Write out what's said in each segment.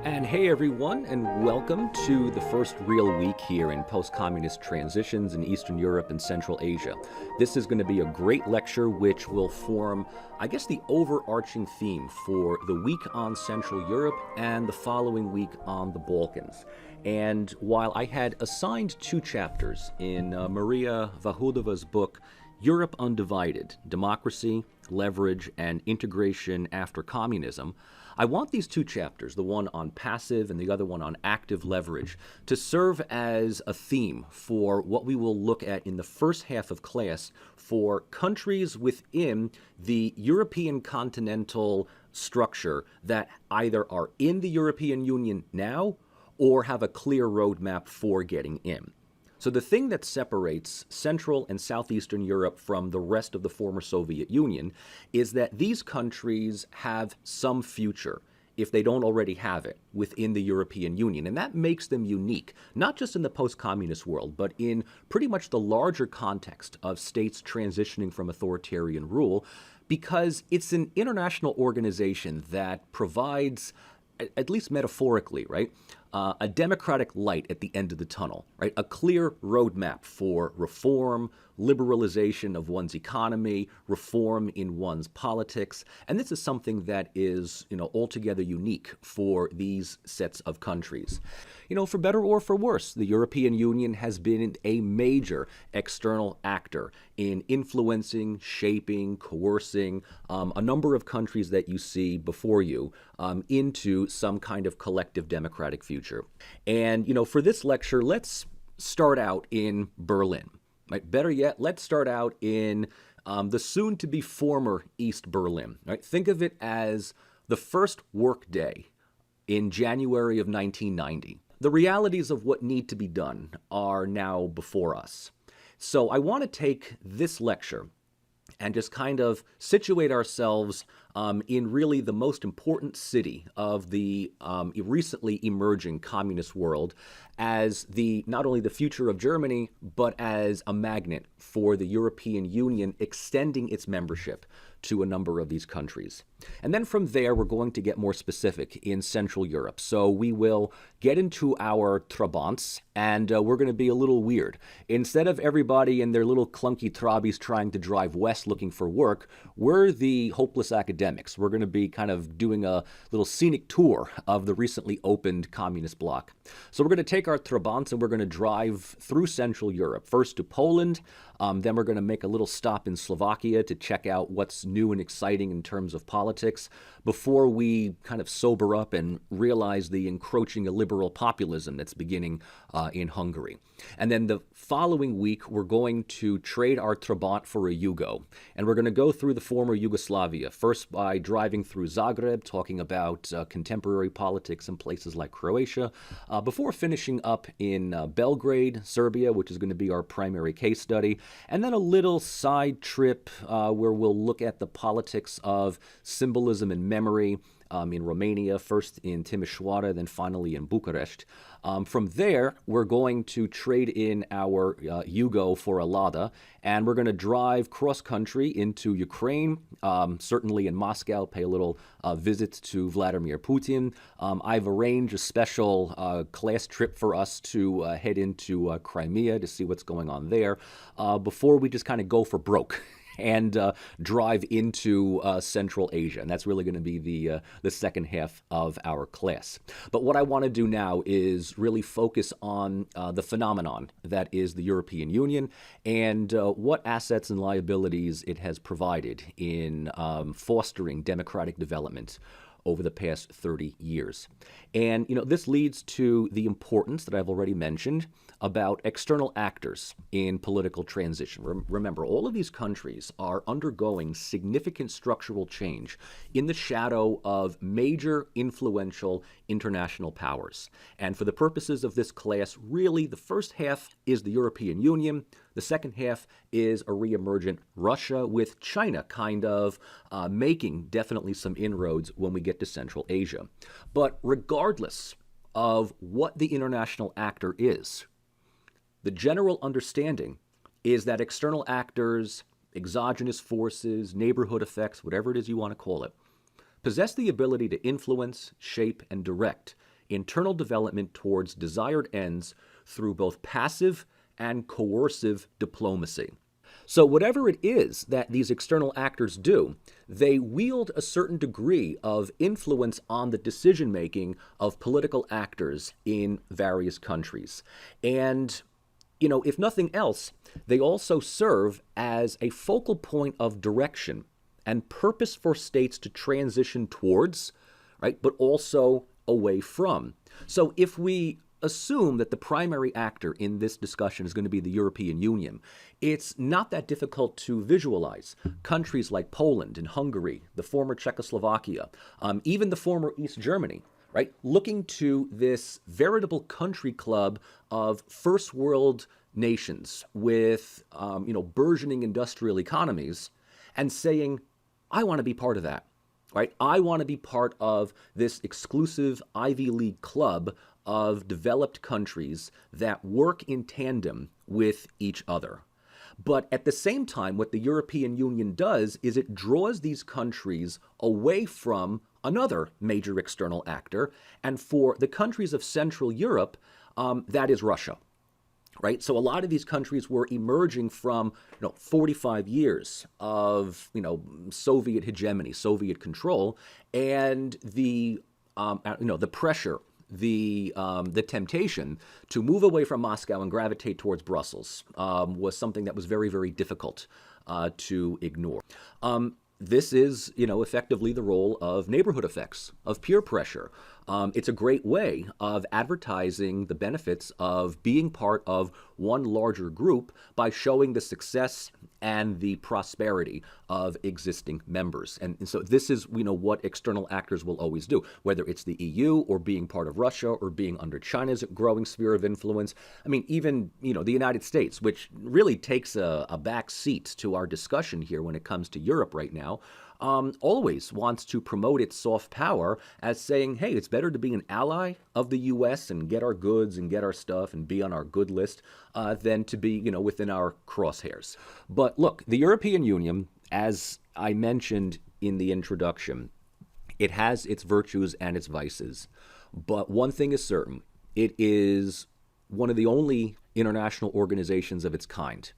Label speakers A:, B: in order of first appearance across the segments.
A: And hey everyone, and welcome to the first real week here in post-communist transitions in Eastern Europe and Central Asia. This is going to be a great lecture which will form, I guess, the overarching theme for the week on Central Europe and the following week on the Balkans. And while I had assigned two chapters in Milada Vachudova's book, Europe Undivided, Democracy, Leverage, and Integration After Communism, I want these two chapters, the one on passive and the other one on active leverage, to serve as a theme for what we will look at in the first half of class for countries within the European continental structure that either are in the European Union now or have a clear roadmap for getting in. So the thing that separates Central and Southeastern Europe from the rest of the former Soviet Union is that these countries have some future, if they don't already have it, within the European Union. And that makes them unique, not just in the post-communist world, but in pretty much the larger context of states transitioning from authoritarian rule, because it's an international organization that provides, at least metaphorically, right, a democratic light at the end of the tunnel, right? A clear roadmap for reform, liberalization of one's economy, reform in one's politics. And this is something that is, altogether unique for these sets of countries. For better or for worse, the European Union has been a major external actor in influencing, shaping, coercing a number of countries that you see before you into some kind of collective democratic future. And, for this lecture, let's start out in Berlin. Right? Better yet, let's start out in the soon-to-be former East Berlin. Right? Think of it as the first work day in January of 1990. The realities of what need to be done are now before us. So I want to take this lecture and just kind of situate ourselves in really the most important city of the recently emerging communist world as not only the future of Germany, but as a magnet for the European Union extending its membership to a number of these countries. And then from there, we're going to get more specific in Central Europe. So we will get into our Trabants, and we're going to be a little weird. Instead of everybody in their little clunky Trabis trying to drive west looking for work, we're the hopeless academics. We're going to be kind of doing a little scenic tour of the recently opened communist bloc. So we're going to take our Trabants and we're going to drive through Central Europe, first to Poland, then we're going to make a little stop in Slovakia to check out what's new and exciting in terms of politics before we kind of sober up and realize the encroaching illiberal populism that's beginning in Hungary. And then the following week, we're going to trade our Trabant for a Yugo. And we're going to go through the former Yugoslavia, first by driving through Zagreb, talking about contemporary politics in places like Croatia, before finishing up in Belgrade, Serbia, which is going to be our primary case study, and then a little side trip where we'll look at the politics of symbolism and memory in Romania, first in Timișoara, then finally in Bucharest. From there, we're going to trade in our Yugo for a Lada, and we're going to drive cross-country into Ukraine, certainly in Moscow, pay a little visit to Vladimir Putin. I've arranged a special class trip for us to head into Crimea to see what's going on there before we just kind of go for broke and drive into Central Asia. And that's really going to be the second half of our class. But what I want to do now is really focus on the phenomenon that is the European Union and what assets and liabilities it has provided in fostering democratic development over the past 30 years. And, this leads to the importance that I've already mentioned about external actors in political transition. Remember, all of these countries are undergoing significant structural change in the shadow of major influential international powers. And for the purposes of this class, really, the first half is the European Union. The second half is a reemergent Russia, with China kind of making definitely some inroads when we get to Central Asia. But regardless of what the international actor is, the general understanding is that external actors, exogenous forces, neighborhood effects, whatever it is you want to call it, possess the ability to influence, shape, and direct internal development towards desired ends through both passive and coercive diplomacy. So whatever it is that these external actors do, they wield a certain degree of influence on the decision-making of political actors in various countries. And, if nothing else, they also serve as a focal point of direction and purpose for states to transition towards, right, but also away from. So if we assume that the primary actor in this discussion is going to be the European Union, it's not that difficult to visualize. Countries like Poland and Hungary, the former Czechoslovakia, even the former East Germany, right, looking to this veritable country club of first world nations with, burgeoning industrial economies and saying, I want to be part of that, right? I want to be part of this exclusive Ivy League club of developed countries that work in tandem with each other. But at the same time, what the European Union does is it draws these countries away from another major external actor. And for the countries of Central Europe, that is Russia. Right? So a lot of these countries were emerging from 45 years of Soviet hegemony, Soviet control, and the pressure, the temptation to move away from Moscow and gravitate towards Brussels was something that was very, very difficult to ignore. This is, effectively the role of neighborhood effects, of peer pressure. It's a great way of advertising the benefits of being part of one larger group by showing the success and the prosperity of existing members. And so this is, what external actors will always do, whether it's the EU or being part of Russia or being under China's growing sphere of influence. I mean, even, the United States, which really takes a back seat to our discussion here when it comes to Europe right now, always wants to promote its soft power as saying, hey, it's better to be an ally of the U.S. and get our goods and get our stuff and be on our good list than to be, within our crosshairs. But look, the European Union, as I mentioned in the introduction, it has its virtues and its vices. But one thing is certain, it is one of the only international organizations of its kind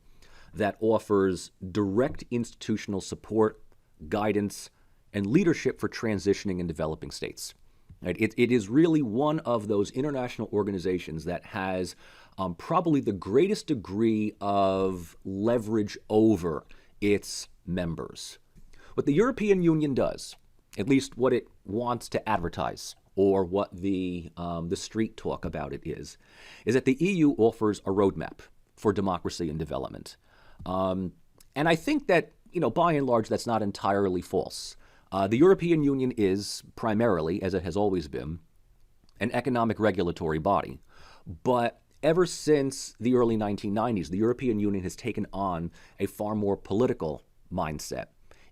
A: that offers direct institutional support, guidance, and leadership for transitioning and developing states. Right? It is really one of those international organizations that has probably the greatest degree of leverage over its members. What the European Union does, at least what it wants to advertise, or what the street talk about it is that the EU offers a roadmap for democracy and development. And I think that, by and large, that's not entirely false. The European Union is primarily, as it has always been, an economic regulatory body. But ever since the early 1990s, the European Union has taken on a far more political mindset,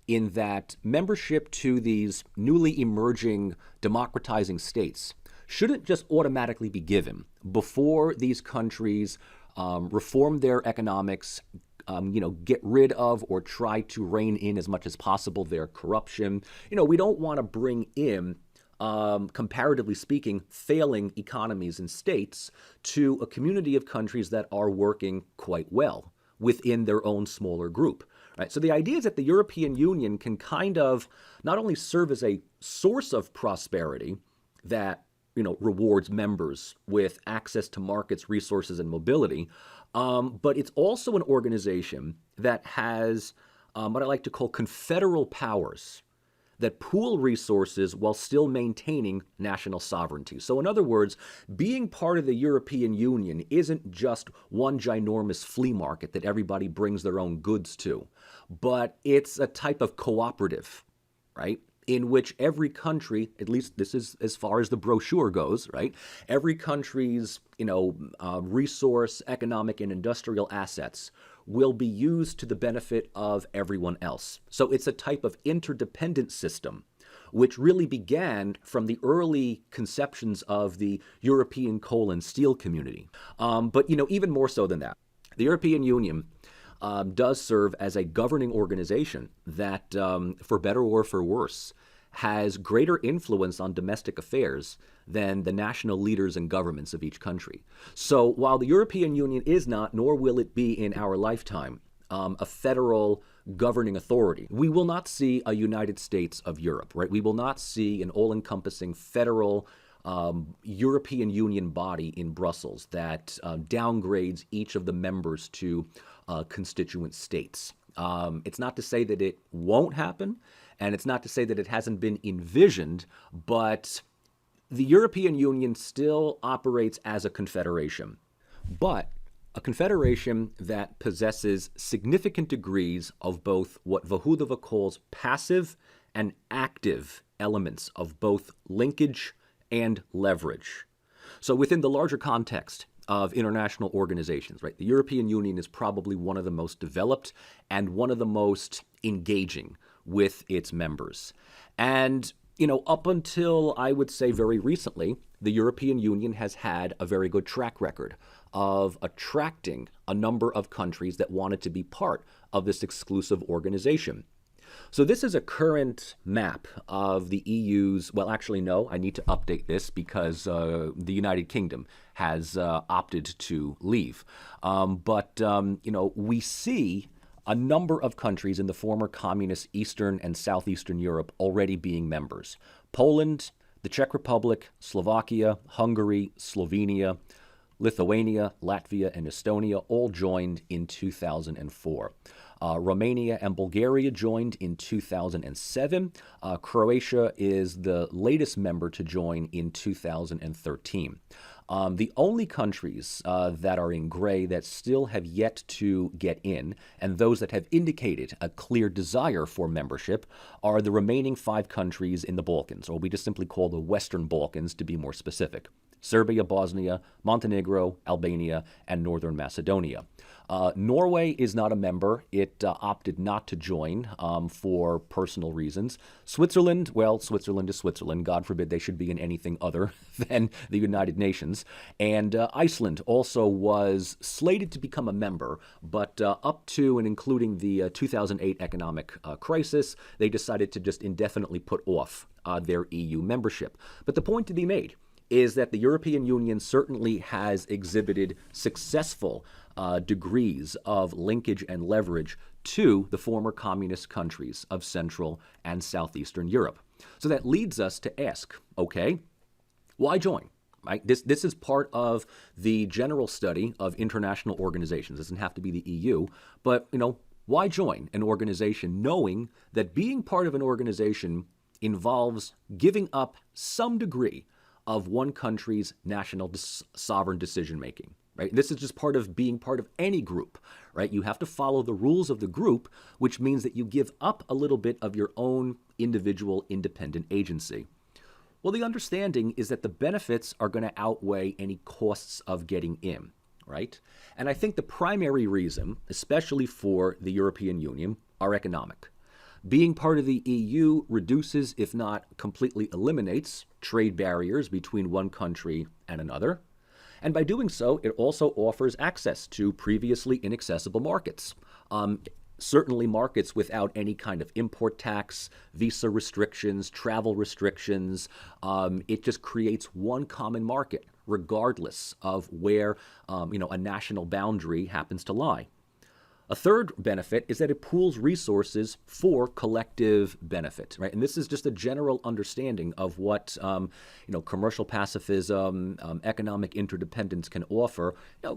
A: in that membership to these newly emerging democratizing states shouldn't just automatically be given before these countries reform their economics, get rid of or try to rein in as much as possible their corruption. We don't want to bring in, comparatively speaking, failing economies and states to a community of countries that are working quite well within their own smaller group. Right? So the idea is that the European Union can kind of not only serve as a source of prosperity that rewards members with access to markets, resources, and mobility, but it's also an organization that has what I like to call confederal powers that pool resources while still maintaining national sovereignty. So in other words, being part of the European Union isn't just one ginormous flea market that everybody brings their own goods to, but it's a type of cooperative, right? In which every country, at least this is as far as the brochure goes, right? Every country's, resource, economic, and industrial assets will be used to the benefit of everyone else. So it's a type of interdependent system, which really began from the early conceptions of the European coal and steel community. But even more so than that, the European Union does serve as a governing organization that, for better or for worse, has greater influence on domestic affairs than the national leaders and governments of each country. So while the European Union is not, nor will it be in our lifetime, a federal governing authority, we will not see a United States of Europe, right? We will not see an all-encompassing federal European Union body in Brussels that downgrades each of the members to constituent states. It's not to say that it won't happen, and it's not to say that it hasn't been envisioned, but the European Union still operates as a confederation. But a confederation that possesses significant degrees of both what Vachudova calls passive and active elements of both linkage and leverage. So within the larger context of international organizations, right, the European Union is probably one of the most developed and one of the most engaging with its members. And, up until, I would say very recently, the European Union has had a very good track record of attracting a number of countries that wanted to be part of this exclusive organization. So this is a current map of the EU's, well, actually, no, I need to update this because the United Kingdom has opted to leave. We see a number of countries in the former communist Eastern and Southeastern Europe already being members. Poland, the Czech Republic, Slovakia, Hungary, Slovenia, Lithuania, Latvia, and Estonia all joined in 2004. Romania and Bulgaria joined in 2007. Croatia is the latest member to join in 2013. The only countries that are in gray that still have yet to get in, and those that have indicated a clear desire for membership, are the remaining 5 countries in the Balkans, or we just simply call the Western Balkans to be more specific: Serbia, Bosnia, Montenegro, Albania, and Northern Macedonia. Norway is not a member. It opted not to join for personal reasons. Switzerland, well, Switzerland is Switzerland. God forbid they should be in anything other than the United Nations. And Iceland also was slated to become a member, but up to and including the 2008 economic crisis, they decided to just indefinitely put off their EU membership. But the point to be made is that the European Union certainly has exhibited successful degrees of linkage and leverage to the former communist countries of Central and Southeastern Europe. So that leads us to ask, okay, why join? Right? This is part of the general study of international organizations. It doesn't have to be the EU, but why join an organization knowing that being part of an organization involves giving up some degree of one country's national sovereign decision-making, right? This is just part of being part of any group, right? You have to follow the rules of the group, which means that you give up a little bit of your own individual independent agency. Well, the understanding is that the benefits are going to outweigh any costs of getting in, right? And I think the primary reason, especially for the European Union, are economic. Being part of the EU reduces, if not completely eliminates, trade barriers between one country and another. And by doing so, it also offers access to previously inaccessible markets. Certainly markets without any kind of import tax, visa restrictions, travel restrictions. It just creates one common market, regardless of where a national boundary happens to lie. A third benefit is that it pools resources for collective benefit, right? And this is just a general understanding of what commercial pacifism, economic interdependence can offer.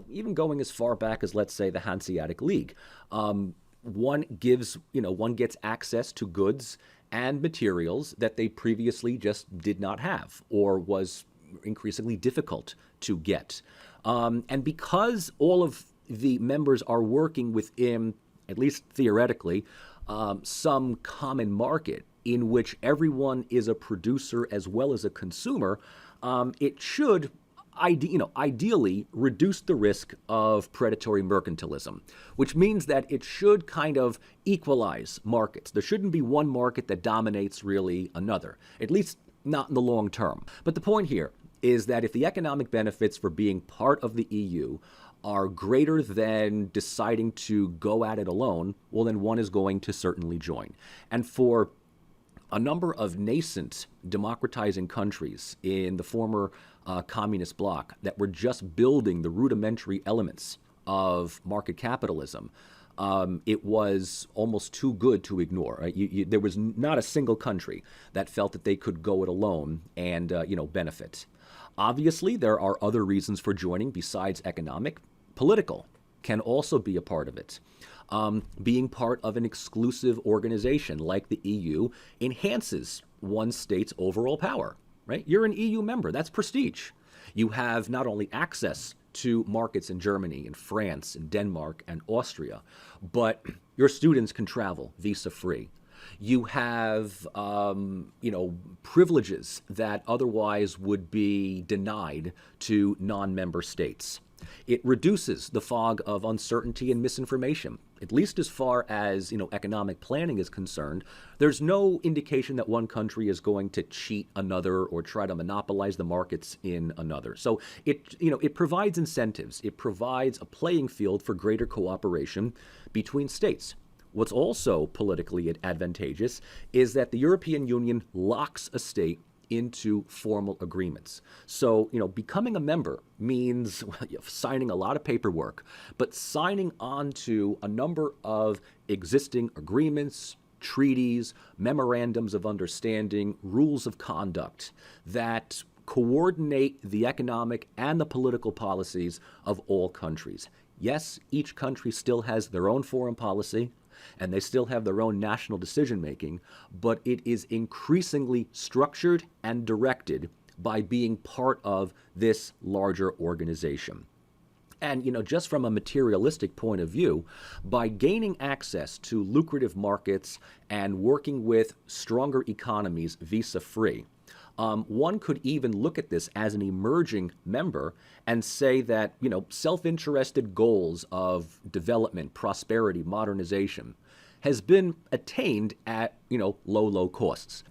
A: Even going as far back as, let's say, the Hanseatic League. One gets access to goods and materials that they previously just did not have, or was increasingly difficult to get. And because all of the members are working within, at least theoretically, some common market in which everyone is a producer as well as a consumer, it should ideally reduce the risk of predatory mercantilism, which means that it should kind of equalize markets. There shouldn't be one market that dominates really another, at least not in the long term. But the point here is that if the economic benefits for being part of the EU are greater than deciding to go at it alone, well, then one is going to certainly join. And for a number of nascent democratizing countries in the former communist bloc that were just building the rudimentary elements of market capitalism, it was almost too good to ignore. Right? There was not a single country that felt that they could go it alone and benefit. Obviously, there are other reasons for joining besides economic. Political can also be a part of it. Being part of an exclusive organization like the EU enhances one state's overall power, right? You're an EU member. That's prestige. You have not only access to markets in Germany and France and Denmark and Austria, but your students can travel visa-free. You have, privileges that otherwise would be denied to non-member states. It reduces the fog of uncertainty and misinformation. At least as far as economic planning is concerned, there's no indication that one country is going to cheat another or try to monopolize the markets in another. So it provides incentives. It provides a playing field for greater cooperation between states. What's also politically advantageous is that the European Union locks a state into formal agreements. So, becoming a member means signing a lot of paperwork, but signing on to a number of existing agreements, treaties, memorandums of understanding, rules of conduct that coordinate the economic and the political policies of all countries. Yes, each country still has their own foreign policy, and they still have their own national decision-making, but it is increasingly structured and directed by being part of this larger organization. And, just from a materialistic point of view, by gaining access to lucrative markets and working with stronger economies visa-free, one could even look at this as an emerging member and say that, self-interested goals of development, prosperity, modernization has been attained at, low costs.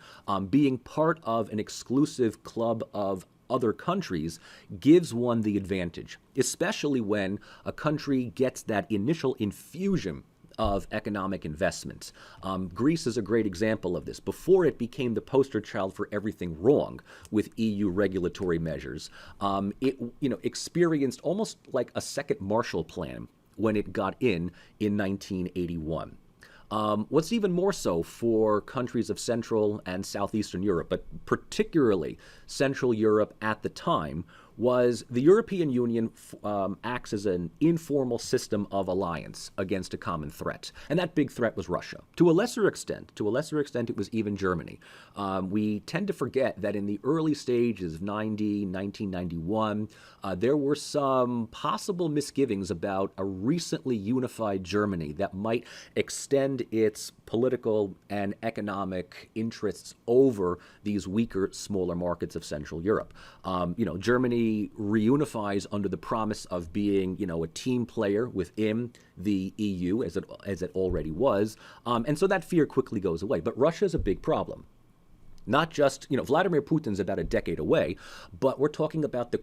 A: Being part of an exclusive club of other countries gives one the advantage, especially when a country gets that initial infusion of economic investments. Greece is a great example of this. Before it became the poster child for everything wrong with EU regulatory measures, it experienced almost like a second Marshall Plan when it got in 1981. What's even more so for countries of Central and Southeastern Europe, but particularly Central Europe at the time, was the European Union acts as an informal system of alliance against a common threat. And that big threat was Russia. To a lesser extent, it was even Germany. We tend to forget that in the early stages of 1991, there were some possible misgivings about a recently unified Germany that might extend its political and economic interests over these weaker, smaller markets of Central Europe. Germany reunifies under the promise of being, a team player within the EU, as it already was, and so that fear quickly goes away. But Russia is a big problem. Not just, Vladimir Putin's about a decade away, but we're talking about the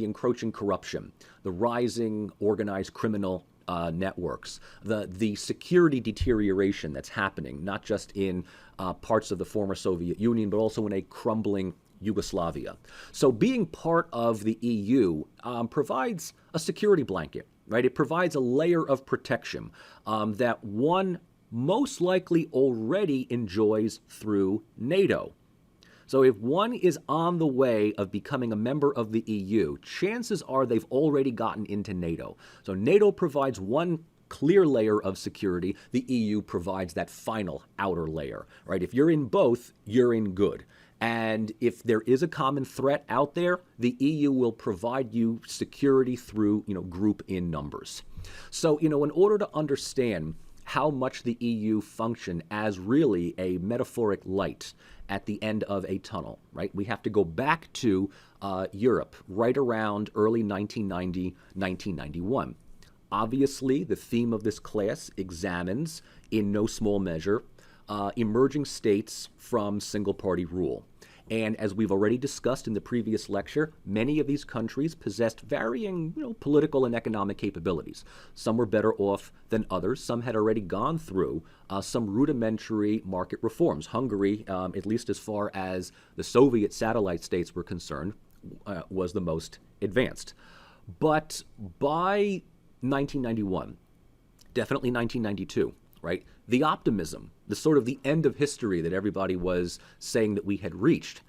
A: encroaching corruption, the rising organized criminal networks, the security deterioration that's happening, not just in parts of the former Soviet Union, but also in a crumbling Yugoslavia. So being part of the EU provides a security blanket, right? It provides a layer of protection that one most likely already enjoys through NATO. So if one is on the way of becoming a member of the EU, chances are they've already gotten into NATO. So NATO provides one clear layer of security. The EU provides that final outer layer, right? If you're in both, you're in good. And if there is a common threat out there, the EU will provide you security through, group in numbers. So, in order to understand how much the EU function as really a metaphoric light at the end of a tunnel, right? We have to go back to Europe right around early 1990, 1991. Obviously, the theme of this class examines, in no small measure, emerging states from single-party rule. And as we've already discussed in the previous lecture, many of these countries possessed varying, political and economic capabilities. Some were better off than others. Some had already gone through some rudimentary market reforms. Hungary, at least as far as the Soviet satellite states were concerned, was the most advanced. But by 1991, definitely 1992, right? The optimism, the sort of the end of history that everybody was saying that we had reached,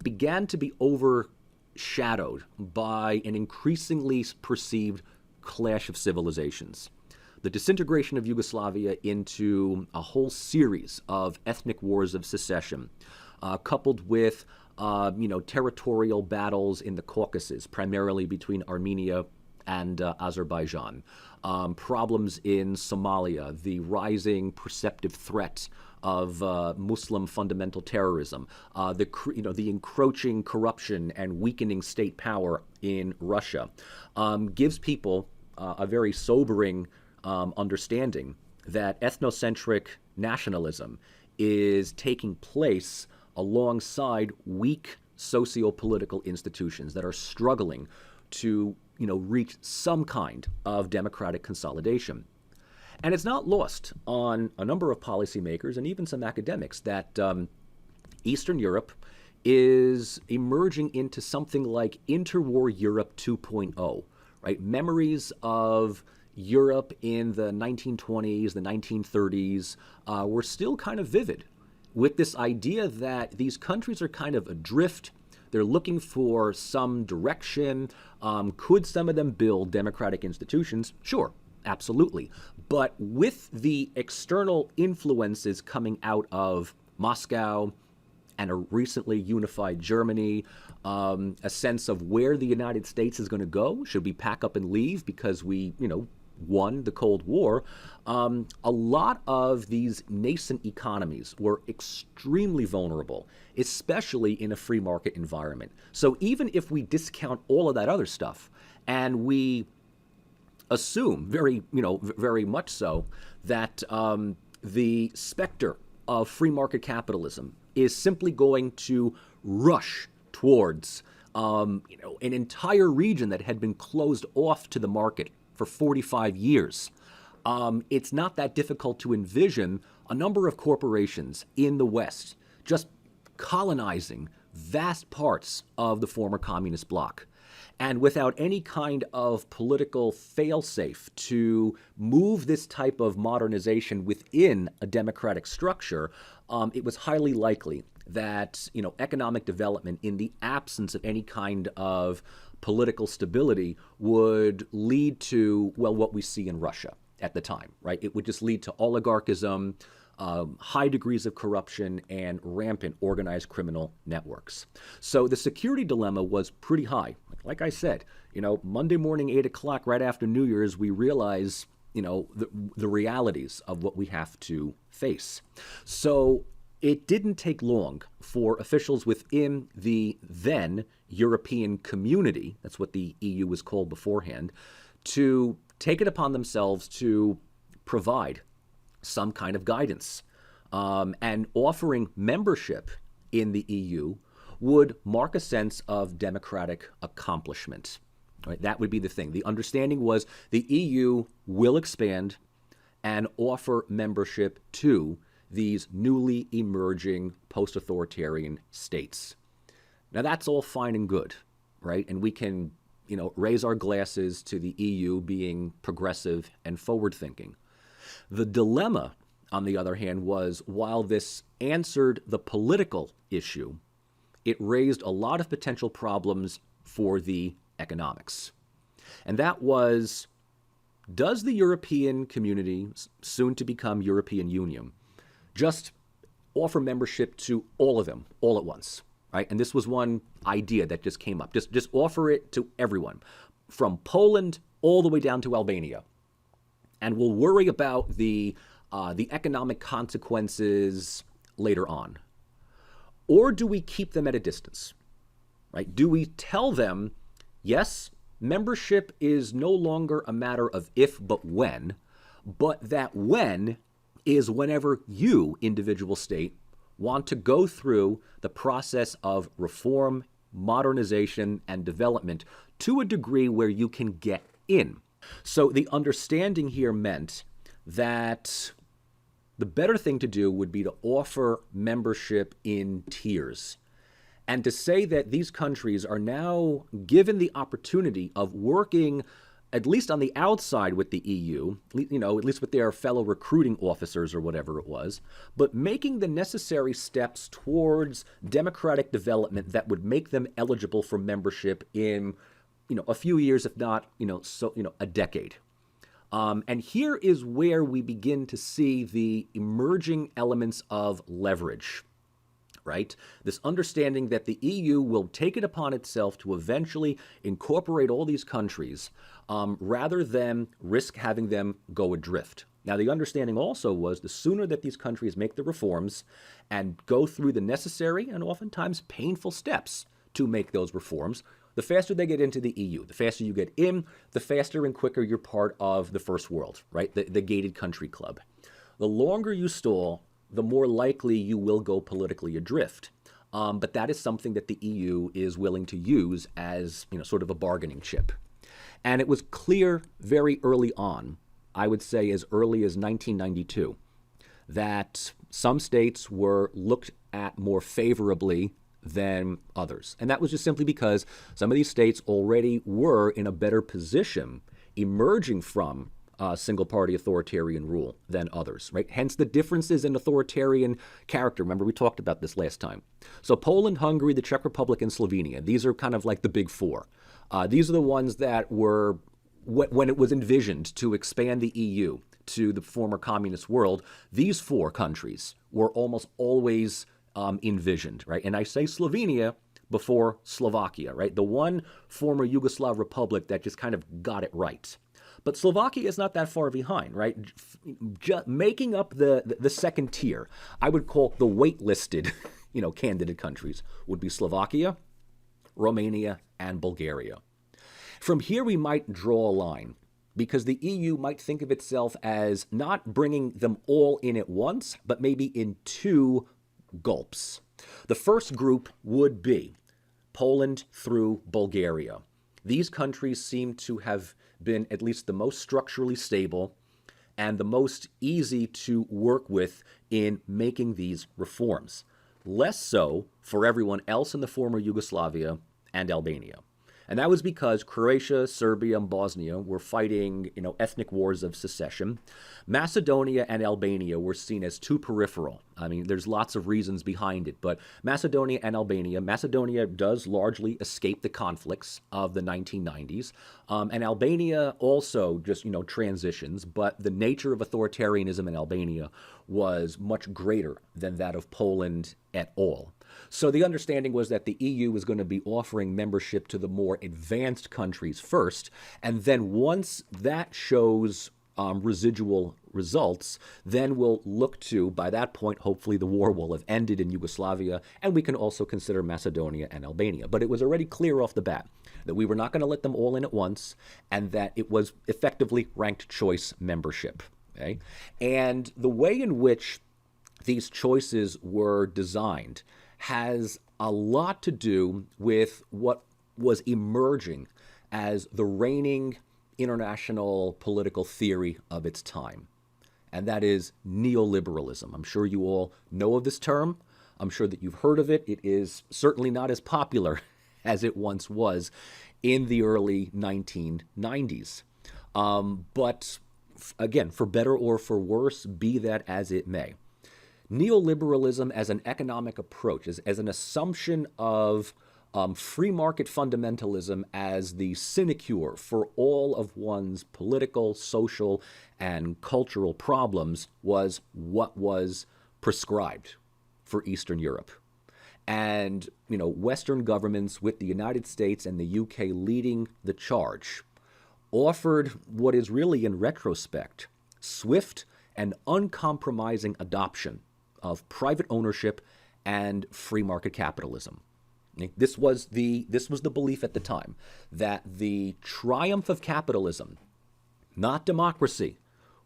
A: began to be overshadowed by an increasingly perceived clash of civilizations. The disintegration of Yugoslavia into a whole series of ethnic wars of secession, coupled with territorial battles in the Caucasus, primarily between Armenia and Azerbaijan, problems in Somalia, the rising perceptive threat of Muslim fundamental terrorism, the encroaching corruption and weakening state power in Russia, gives people a very sobering understanding that ethnocentric nationalism is taking place alongside weak socio-political institutions that are struggling to reach some kind of democratic consolidation. And it's not lost on a number of policymakers and even some academics that Eastern Europe is emerging into something like interwar Europe 2.0, right? Memories of Europe in the 1920s, the 1930s were still kind of vivid, with this idea that these countries are kind of adrift. They're looking for some direction. Could some of them build democratic institutions? Sure, absolutely. But with the external influences coming out of Moscow and a recently unified Germany, a sense of where the United States is going to go, should we pack up and leave because we, won the Cold War, a lot of these nascent economies were extremely vulnerable, especially in a free market environment. So even if we discount all of that other stuff and we assume very much so that the specter of free market capitalism is simply going to rush towards an entire region that had been closed off to the market for 45 years. It's not that difficult to envision a number of corporations in the West just colonizing vast parts of the former communist bloc. And without any kind of political fail-safe to move this type of modernization within a democratic structure, it was highly likely that economic development, in the absence of any kind of political stability, would lead to, what we see in Russia at the time, right? It would just lead to oligarchism, high degrees of corruption, and rampant organized criminal networks. So the security dilemma was pretty high. Like I said, Monday morning, 8 o'clock, right after New Year's, we realize, the realities of what we have to face. So it didn't take long for officials within the then European community, that's what the EU was called beforehand, to take it upon themselves to provide some kind of guidance. And offering membership in the EU would mark a sense of democratic accomplishment. Right? That would be the thing. The understanding was the EU will expand and offer membership to these newly emerging post-authoritarian states. Now that's all fine and good, right? And we can, raise our glasses to the EU being progressive and forward-thinking. The dilemma, on the other hand, was while this answered the political issue, it raised a lot of potential problems for the economics. And that was, does the European community, soon to become European Union, just offer membership to all of them all at once, right? And this was one idea that just came up. Just offer it to everyone, from Poland all the way down to Albania. And we'll worry about the economic consequences later on. Or do we keep them at a distance, right? Do we tell them, yes, membership is no longer a matter of if but when, but that when is whenever you, individual state, want to go through the process of reform, modernization, and development to a degree where you can get in. So the understanding here meant that the better thing to do would be to offer membership in tiers, and to say that these countries are now given the opportunity of working at least on the outside with the EU, at least with their fellow recruiting officers or whatever it was, but making the necessary steps towards democratic development that would make them eligible for membership in, a few years, if not, a decade. And here is where we begin to see the emerging elements of leverage, right? This understanding that the EU will take it upon itself to eventually incorporate all these countries rather than risk having them go adrift. Now, the understanding also was the sooner that these countries make the reforms and go through the necessary and oftentimes painful steps to make those reforms, the faster they get into the EU. The faster you get in, the faster and quicker you're part of the first world, right? The gated country club. The longer you stall, the more likely you will go politically adrift. But that is something that the EU is willing to use as, sort of a bargaining chip. And it was clear very early on, I would say as early as 1992, that some states were looked at more favorably than others. And that was just simply because some of these states already were in a better position emerging from single-party authoritarian rule than others, right? Hence the differences in authoritarian character. Remember, we talked about this last time. So Poland, Hungary, the Czech Republic, and Slovenia, these are kind of like the big four. These are the ones that were, when it was envisioned to expand the EU to the former communist world, these four countries were almost always envisioned, right? And I say Slovenia before Slovakia, right? The one former Yugoslav republic that just kind of got it right. But Slovakia is not that far behind, right? Just making up the second tier, I would call the waitlisted, candidate countries would be Slovakia, Romania, and Bulgaria. From here, we might draw a line, because the EU might think of itself as not bringing them all in at once, but maybe in two gulps. The first group would be Poland through Bulgaria. These countries seem to have been at least the most structurally stable and the most easy to work with in making these reforms. Less so for everyone else in the former Yugoslavia and Albania. And that was because Croatia, Serbia, and Bosnia were fighting, ethnic wars of secession. Macedonia and Albania were seen as too peripheral. I mean, there's lots of reasons behind it, but Macedonia and Albania, Macedonia does largely escape the conflicts of the 1990s, and Albania also just, transitions, but the nature of authoritarianism in Albania was much greater than that of Poland at all. So the understanding was that the EU was going to be offering membership to the more advanced countries first, and then once that shows residual results, then we'll look to, by that point, hopefully the war will have ended in Yugoslavia, and we can also consider Macedonia and Albania. But it was already clear off the bat that we were not going to let them all in at once, and that it was effectively ranked choice membership. Okay? And the way in which these choices were designed has a lot to do with what was emerging as the reigning international political theory of its time, and that is neoliberalism. I'm sure you all know of this term. I'm sure that you've heard of it. It is certainly not as popular as it once was in the early 1990s. But again, for better or for worse, be that as it may, neoliberalism as an economic approach, as an assumption of free market fundamentalism as the sinecure for all of one's political, social, and cultural problems was what was prescribed for Eastern Europe. And, Western governments, with the United States and the UK leading the charge, offered what is really, in retrospect, swift and uncompromising adoption of private ownership and free market capitalism. This was the belief at the time, that the triumph of capitalism, not democracy,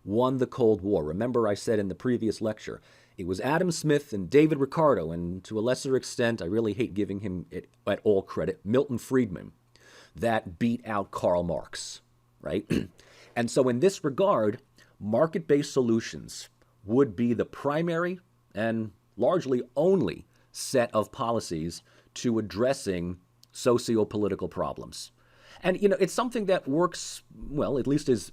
A: won the Cold War. Remember, I said in the previous lecture, It was Adam Smith and David Ricardo, and to a lesser extent, I really hate giving him it at all credit, Milton Friedman, that beat out Karl Marx, right? And so in this regard, market-based solutions would be the primary and largely only set of policies to addressing socio-political problems. And, it's something that works, well, at least is,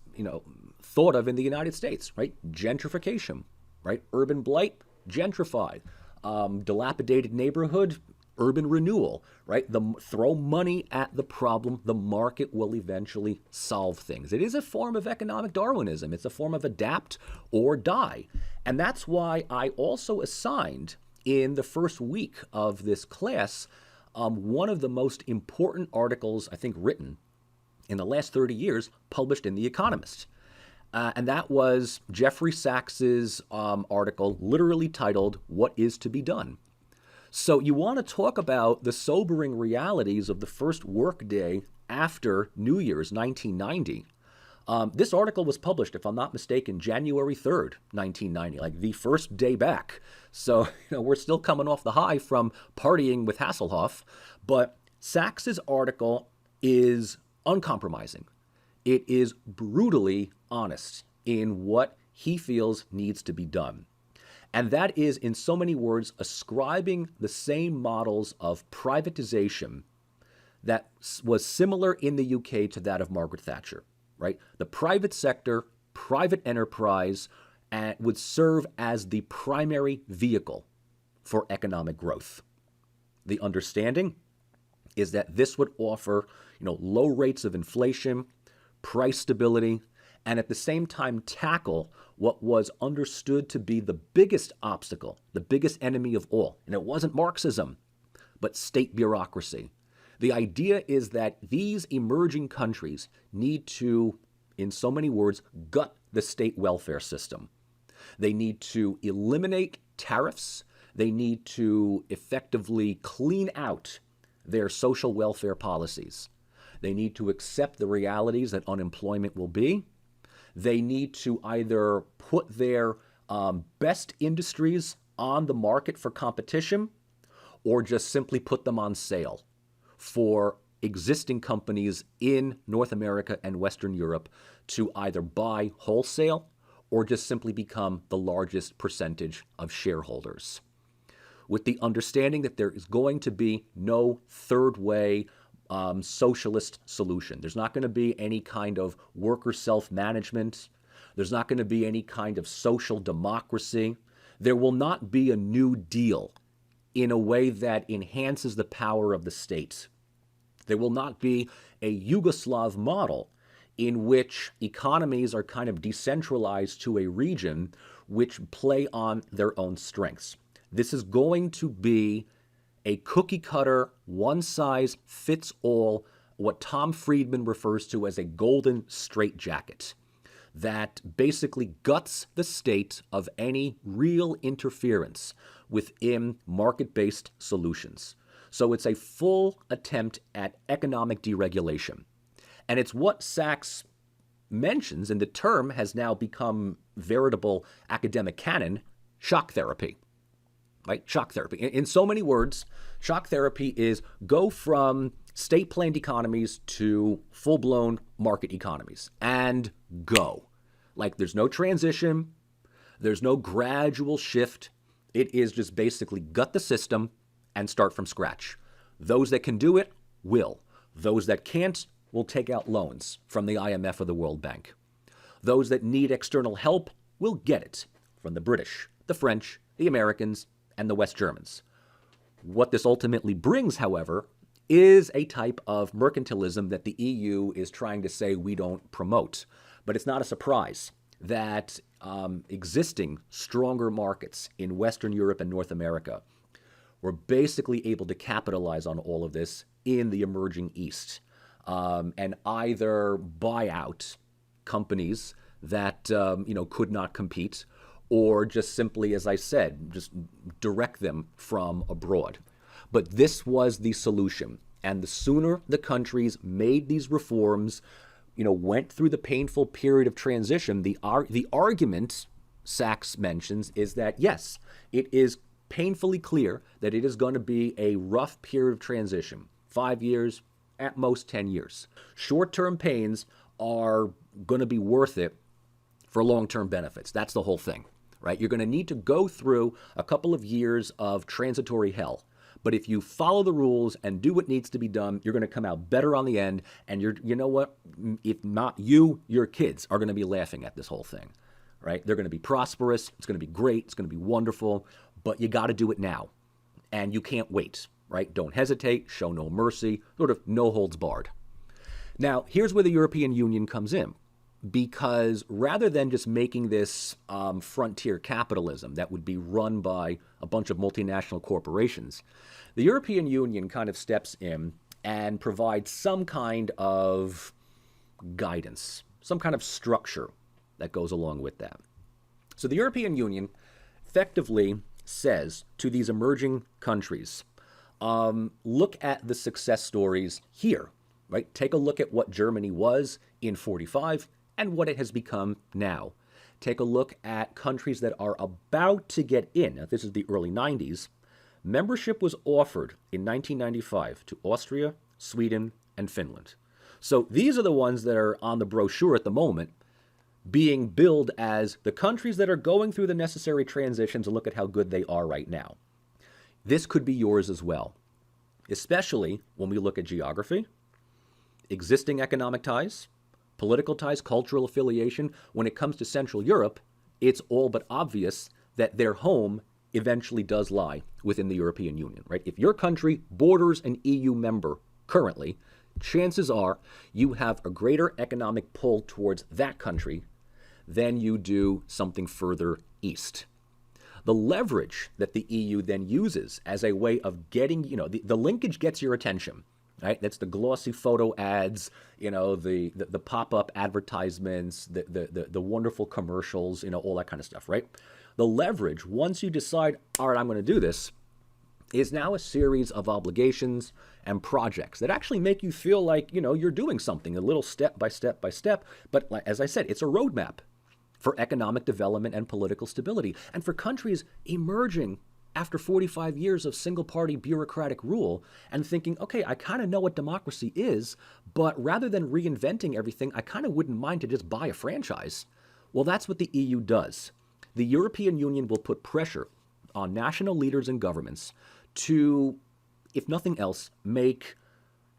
A: thought of in the United States, right? Gentrification, right? Urban blight, gentrified. Dilapidated neighborhood, urban renewal, right? Throw money at the problem, the market will eventually solve things. It is a form of economic Darwinism. It's a form of adapt or die. And that's why I also assigned in the first week of this class one of the most important articles, I think, written in the last 30 years, published in The Economist. And that was Jeffrey Sachs's article, literally titled, "What is to be Done?" So you want to talk about the sobering realities of the first workday after New Year's 1990. This article was published, if I'm not mistaken, January 3rd, 1990, like the first day back. So we're still coming off the high from partying with Hasselhoff. But Sachs's article is uncompromising. It is brutally honest in what he feels needs to be done. And that is, in so many words, ascribing the same models of privatization that was similar in the UK to that of Margaret Thatcher, right? The private sector, private enterprise, would serve as the primary vehicle for economic growth. The understanding is that this would offer, low rates of inflation, price stability, and at the same time tackle what was understood to be the biggest obstacle, the biggest enemy of all. And it wasn't Marxism, but state bureaucracy. The idea is that these emerging countries need to, in so many words, gut the state welfare system. They need to eliminate tariffs. They need to effectively clean out their social welfare policies. They need to accept the realities that unemployment will be. They need to either put their best industries on the market for competition or just simply put them on sale for existing companies in North America and Western Europe to either buy wholesale or just simply become the largest percentage of shareholders. With the understanding that there is going to be no third way socialist solution. There's not going to be any kind of worker self-management. There's not going to be any kind of social democracy. There will not be a New Deal in a way that enhances the power of the state. There will not be a Yugoslav model in which economies are kind of decentralized to a region which play on their own strengths. This is going to be a cookie-cutter, one-size-fits-all, what Tom Friedman refers to as a golden straitjacket that basically guts the state of any real interference within market-based solutions. So it's a full attempt at economic deregulation. And it's what Sachs mentions, and the term has now become veritable academic canon, shock therapy. Right? Shock therapy. In so many words, shock therapy is go from state-planned economies to full-blown market economies and go. Like there's no transition, there's no gradual shift. It is just basically gut the system and start from scratch. Those that can do it will. Those that can't will take out loans from the IMF or the World Bank. Those that need external help will get it from the British, the French, the Americans, and the West Germans. What this ultimately brings, however, is a type of mercantilism that the EU is trying to say we don't promote. But it's not a surprise that existing stronger markets in Western Europe and North America were basically able to capitalize on all of this in the emerging East and either buy out companies that could not compete, or just simply, as I said, just direct them from abroad. But this was the solution. And the sooner the countries made these reforms, went through the painful period of transition, the argument Sachs mentions is that, yes, it is painfully clear that it is going to be a rough period of transition, 5 years, at most 10 years. Short-term pains are going to be worth it for long-term benefits. That's the whole thing, right? You're going to need to go through a couple of years of transitory hell. But if you follow the rules and do what needs to be done, you're going to come out better on the end. And you know what? If not you, your kids are going to be laughing at this whole thing, right? They're going to be prosperous. It's going to be great. It's going to be wonderful. But you got to do it now. And you can't wait, right? Don't hesitate. Show no mercy. Sort of no holds barred. Now, here's where the European Union comes in. Because rather than just making this frontier capitalism that would be run by a bunch of multinational corporations, the European Union kind of steps in and provides some kind of guidance, some kind of structure that goes along with that. So the European Union effectively says to these emerging countries, look at the success stories here, right? Take a look at what Germany was in 1945 and what it has become now. Take a look at countries that are about to get in. Now, this is the early 90s. Membership was offered in 1995 to Austria, Sweden, and Finland. So these are the ones that are on the brochure at the moment, being billed as the countries that are going through the necessary transitions, and look at how good they are right now. This could be yours as well, especially when we look at geography, existing economic ties, political ties, cultural affiliation. When it comes to Central Europe, it's all but obvious that their home eventually does lie within the European Union, right? If your country borders an EU member currently, chances are you have a greater economic pull towards that country than you do something further east. The leverage that the EU then uses as a way of getting, the linkage gets your attention. Right? That's the glossy photo ads, the pop-up advertisements, the wonderful commercials, all that kind of stuff, right? The leverage, once you decide, all right, I'm going to do this, is now a series of obligations and projects that actually make you feel like, you're doing something, a little step by step by step. But as I said, it's a roadmap for economic development and political stability. And for countries emerging after 45 years of single-party bureaucratic rule and thinking, okay, I kind of know what democracy is, but rather than reinventing everything, I kind of wouldn't mind to just buy a franchise. Well, that's what the EU does. The European Union will put pressure on national leaders and governments to, if nothing else, make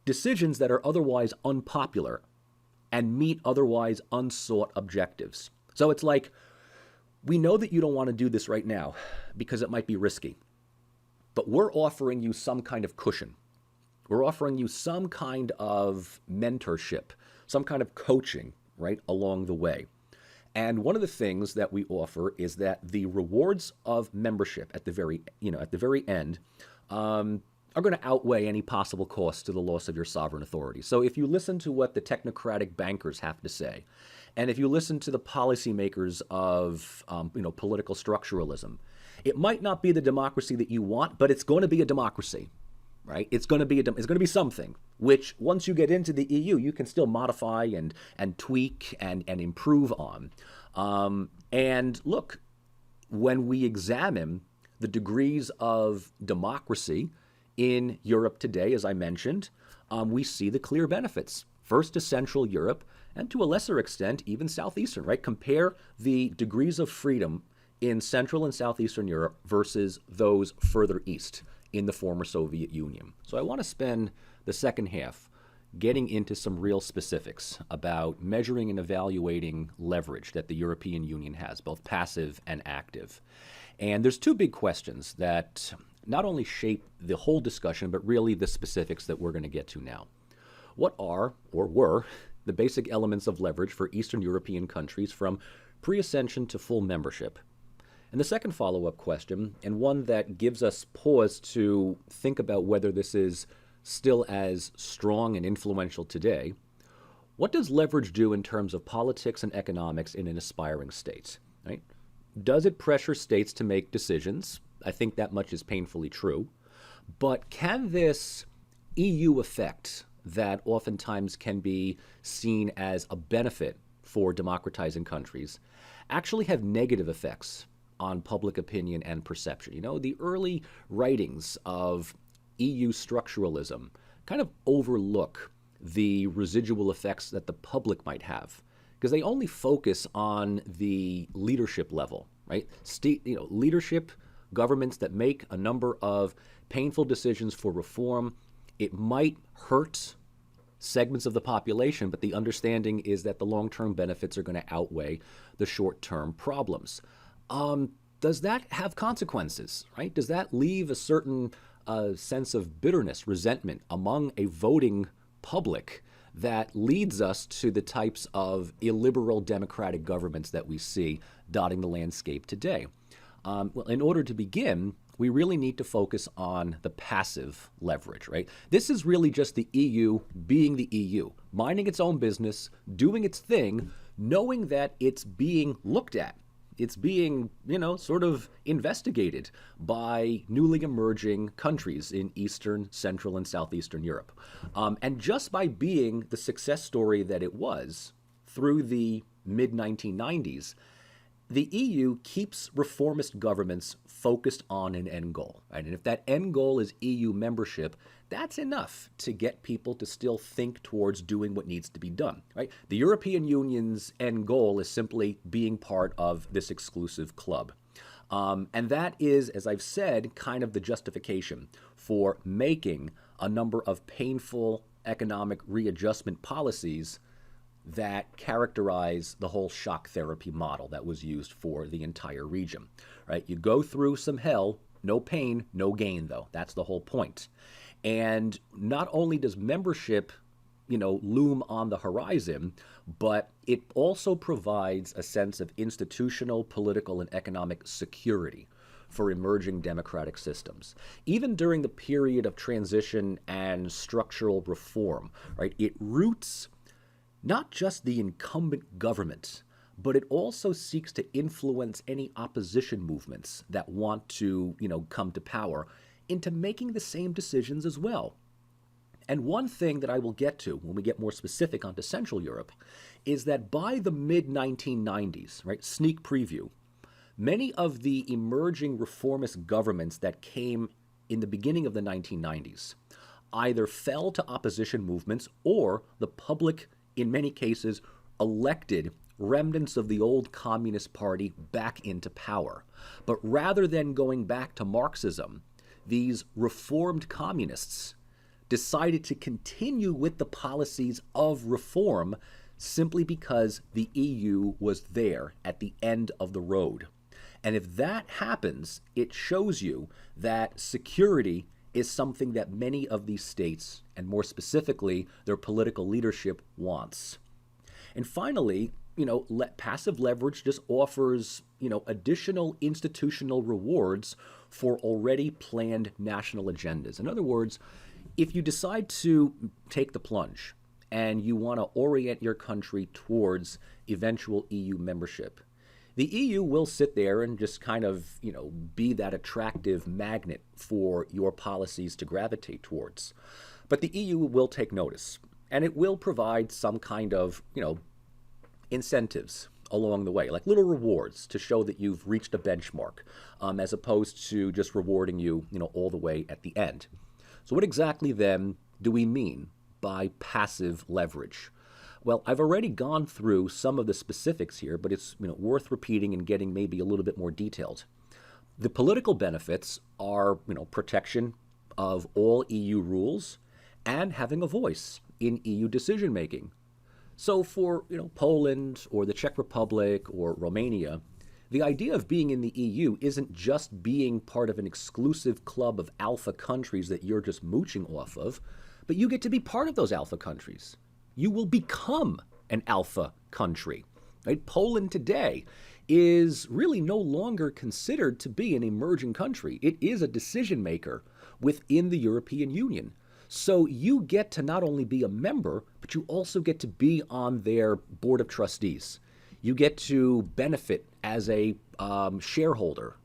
A: decisions that are otherwise unpopular and meet otherwise unsought objectives. So it's like, we know that you don't want to do this right now because it might be risky, but we're offering you some kind of cushion. We're offering you some kind of mentorship, some kind of coaching, right, along the way. And one of the things that we offer is that the rewards of membership at the very end are going to outweigh any possible cost to the loss of your sovereign authority. So if you listen to what the technocratic bankers have to say, and if you listen to the policymakers of political structuralism, it might not be the democracy that you want, but it's going to be a democracy, right? It's going to be something which, once you get into the EU, you can still modify and tweak and improve on. And look, when we examine the degrees of democracy in Europe today, as I mentioned, we see the clear benefits. First to Central Europe, and to a lesser extent, even Southeastern, right? Compare the degrees of freedom in Central and Southeastern Europe versus those further east in the former Soviet Union. So I want to spend the second half getting into some real specifics about measuring and evaluating leverage that the European Union has, both passive and active. And there's two big questions that not only shape the whole discussion, but really the specifics that we're going to get to now. What are, or were, the basic elements of leverage for Eastern European countries from pre-accession to full membership? And the second follow-up question, and one that gives us pause to think about whether this is still as strong and influential today, what does leverage do in terms of politics and economics in an aspiring state? Right? Does it pressure states to make decisions? I think that much is painfully true. But can this EU effect that oftentimes can be seen as a benefit for democratizing countries actually have negative effects on public opinion and perception. The early writings of EU structuralism kind of overlook the residual effects that the public might have because they only focus on the leadership level, right? Leadership, governments that make a number of painful decisions for reform. It might hurt segments of the population, but the understanding is that the long-term benefits are going to outweigh the short-term problems. Does that have consequences, right? Does that leave a certain sense of bitterness, resentment among a voting public that leads us to the types of illiberal democratic governments that we see dotting the landscape today? Well, in order to begin, we really need to focus on the passive leverage, right? This is really just the EU being the EU, minding its own business, doing its thing, knowing that it's being looked at. It's being, sort of investigated by newly emerging countries in Eastern, Central, and Southeastern Europe. And just by being the success story that it was through the mid-1990s, the EU keeps reformist governments focused on an end goal, right? And if that end goal is EU membership, that's enough to get people to still think towards doing what needs to be done, right? The European Union's end goal is simply being part of this exclusive club. And that is, as I've said, kind of the justification for making a number of painful economic readjustment policies that characterize the whole shock therapy model that was used for the entire region, right? You go through some hell, no pain, no gain, though. That's the whole point. And not only does membership, loom on the horizon, but it also provides a sense of institutional, political, and economic security for emerging democratic systems. Even during the period of transition and structural reform, right, it roots not just the incumbent government, but it also seeks to influence any opposition movements that want to, come to power into making the same decisions as well. And one thing that I will get to when we get more specific onto Central Europe is that by the mid-1990s, right, sneak preview, many of the emerging reformist governments that came in the beginning of the 1990s either fell to opposition movements or the public, in many cases, elected remnants of the old Communist Party back into power. But rather than going back to Marxism, these reformed communists decided to continue with the policies of reform simply because the EU was there at the end of the road. And if that happens, it shows you that security is something that many of these states, and more specifically, their political leadership, wants. And finally, passive leverage just offers, additional institutional rewards for already planned national agendas. In other words, if you decide to take the plunge and you want to orient your country towards eventual EU membership, the EU will sit there and just kind of, be that attractive magnet for your policies to gravitate towards. But the EU will take notice, and it will provide some kind of, incentives along the way, like little rewards to show that you've reached a benchmark, as opposed to just rewarding you, all the way at the end. So what exactly then do we mean by passive leverage? Well, I've already gone through some of the specifics here, but it's worth repeating and getting maybe a little bit more detailed. The political benefits are protection of all EU rules and having a voice in EU decision making. So for Poland or the Czech Republic or Romania, the idea of being in the EU isn't just being part of an exclusive club of alpha countries that you're just mooching off of, but you get to be part of those alpha countries. You will become an alpha country. Right? Poland today is really no longer considered to be an emerging country. It is a decision maker within the European Union. So you get to not only be a member, but you also get to be on their board of trustees. You get to benefit as a shareholder.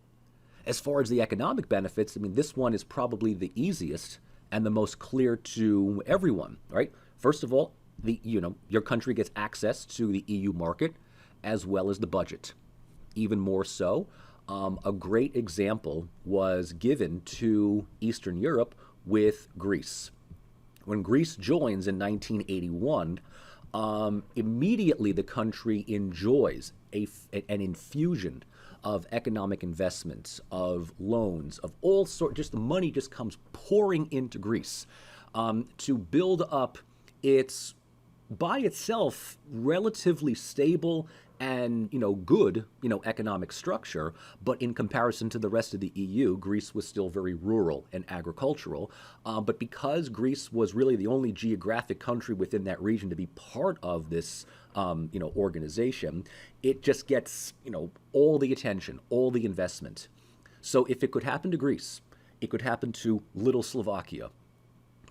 A: As far as the economic benefits, this one is probably the easiest and the most clear to everyone, right? First of all, your country gets access to the EU market as well as the budget. even more so. A great example was given to Eastern Europe with Greece. When Greece joins in 1981, immediately the country enjoys an infusion of economic investments, of loans, of all sorts. Just the money just comes pouring into Greece to build up its, by itself, relatively stable and good economic structure, but in comparison to the rest of the EU, Greece was still very rural and agricultural. But because Greece was really the only geographic country within that region to be part of this organization, it just gets all the attention, all the investment. So if it could happen to Greece, it could happen to little Slovakia,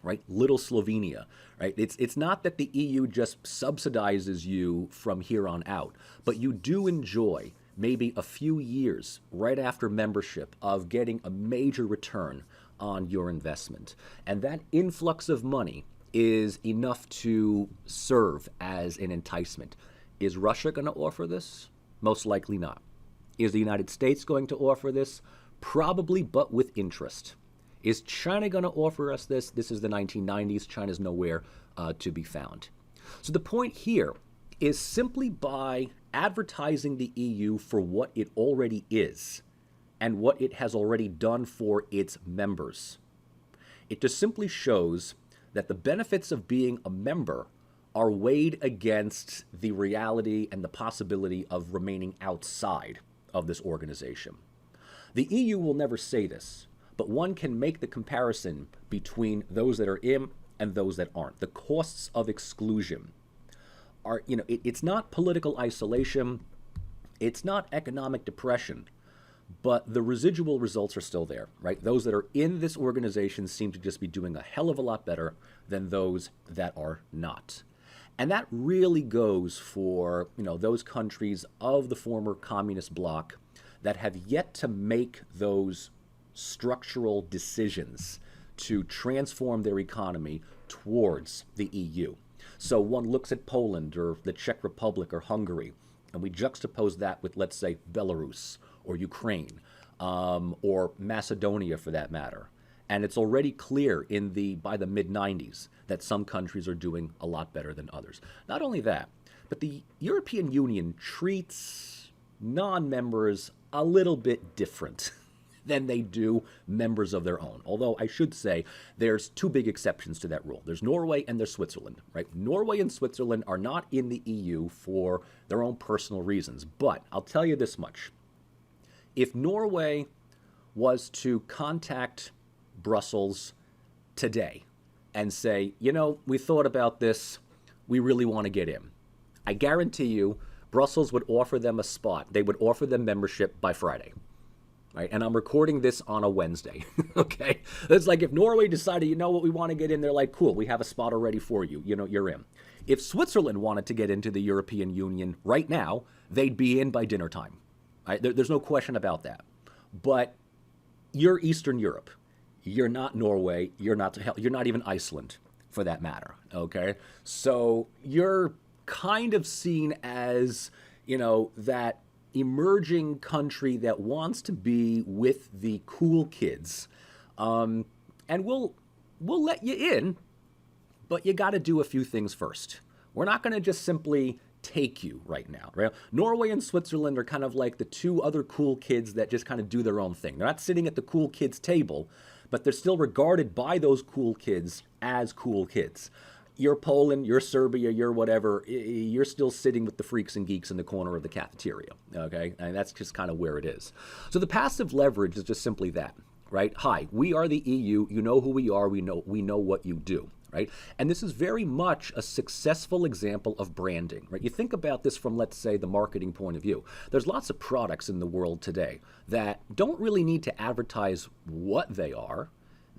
A: right? Little Slovenia, right? It's not that the EU just subsidizes you from here on out, but you do enjoy maybe a few years right after membership of getting a major return on your investment. And that influx of money is enough to serve as an enticement. Is Russia going to offer this? Most likely not. Is the United States going to offer this? Probably, but with interest. Is China going to offer us this? This is the 1990s. China's nowhere to be found. So the point here is simply by advertising the EU for what it already is and what it has already done for its members, it just simply shows that the benefits of being a member are weighed against the reality and the possibility of remaining outside of this organization. The EU will never say this, but one can make the comparison between those that are in and those that aren't. The costs of exclusion are, it's not political isolation, it's not economic depression, but the residual results are still there, right? Those that are in this organization seem to just be doing a hell of a lot better than those that are not. And that really goes for, those countries of the former communist bloc that have yet to make those structural decisions to transform their economy towards the EU. So one looks at Poland or the Czech Republic or Hungary, and we juxtapose that with, let's say, Belarus or Ukraine or Macedonia for that matter. And it's already clear by the mid-90s that some countries are doing a lot better than others. Not only that, but the European Union treats non-members a little bit different than they do members of their own. Although I should say there's two big exceptions to that rule. There's Norway and there's Switzerland, right? Norway and Switzerland are not in the EU for their own personal reasons. But I'll tell you this much. If Norway was to contact Brussels today and say, we thought about this, we really want to get in, I guarantee you Brussels would offer them a spot. They would offer them membership by Friday. Right? And I'm recording this on a Wednesday, okay? It's like if Norway decided, we want to get in, they're like, cool, we have a spot already for you, you're in. If Switzerland wanted to get into the European Union right now, they'd be in by dinner time. Right? There's no question about that. But you're Eastern Europe. You're not Norway. You're not even Iceland, for that matter, okay? So you're kind of seen as, that emerging country that wants to be with the cool kids, and we'll let you in, but you got to do a few things first. We're not going to just simply take you right now, right? Norway and Switzerland are kind of like the two other cool kids that just kind of do their own thing. They're not sitting at the cool kids table, but they're still regarded by those cool kids as cool kids. You're Poland, you're Serbia, you're whatever, you're still sitting with the freaks and geeks in the corner of the cafeteria, okay? And that's just kind of where it is. So the passive leverage is just simply that, right? Hi, we are the EU, you know who we are, we know what you do, right? And this is very much a successful example of branding, right? You think about this from, let's say, the marketing point of view. There's lots of products in the world today that don't really need to advertise what they are.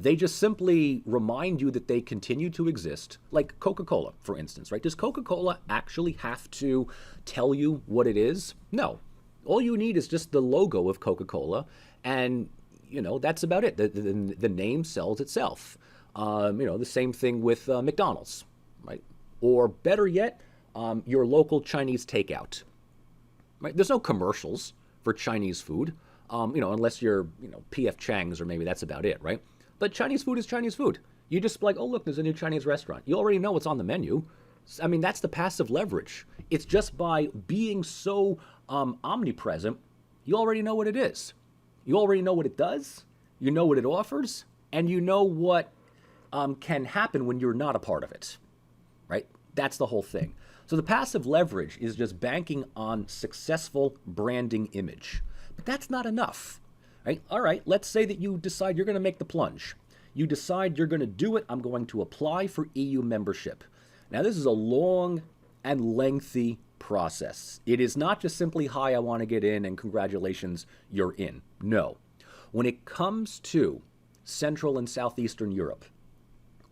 A: They just simply remind you that they continue to exist, like Coca-Cola, for instance, right? Does Coca-Cola actually have to tell you what it is? No. All you need is just the logo of Coca-Cola, and, that's about it. The name sells itself. The same thing with McDonald's, right? Or better yet, your local Chinese takeout, right? There's no commercials for Chinese food, unless you're, P.F. Chang's or maybe that's about it, right? But Chinese food is Chinese food. You just like, oh, look, there's a new Chinese restaurant. You already know what's on the menu. I mean, that's the passive leverage. It's just by being so omnipresent, you already know what it is. You already know what it does. You know what it offers. And you know what can happen when you're not a part of it, right? That's the whole thing. So the passive leverage is just banking on successful branding image. But that's not enough, right? All right, let's say that you decide you're going to make the plunge. You decide you're going to do it. I'm going to apply for EU membership. Now, this is a long and lengthy process. It is not just simply, hi, I want to get in and congratulations, you're in. No. When it comes to Central and Southeastern Europe,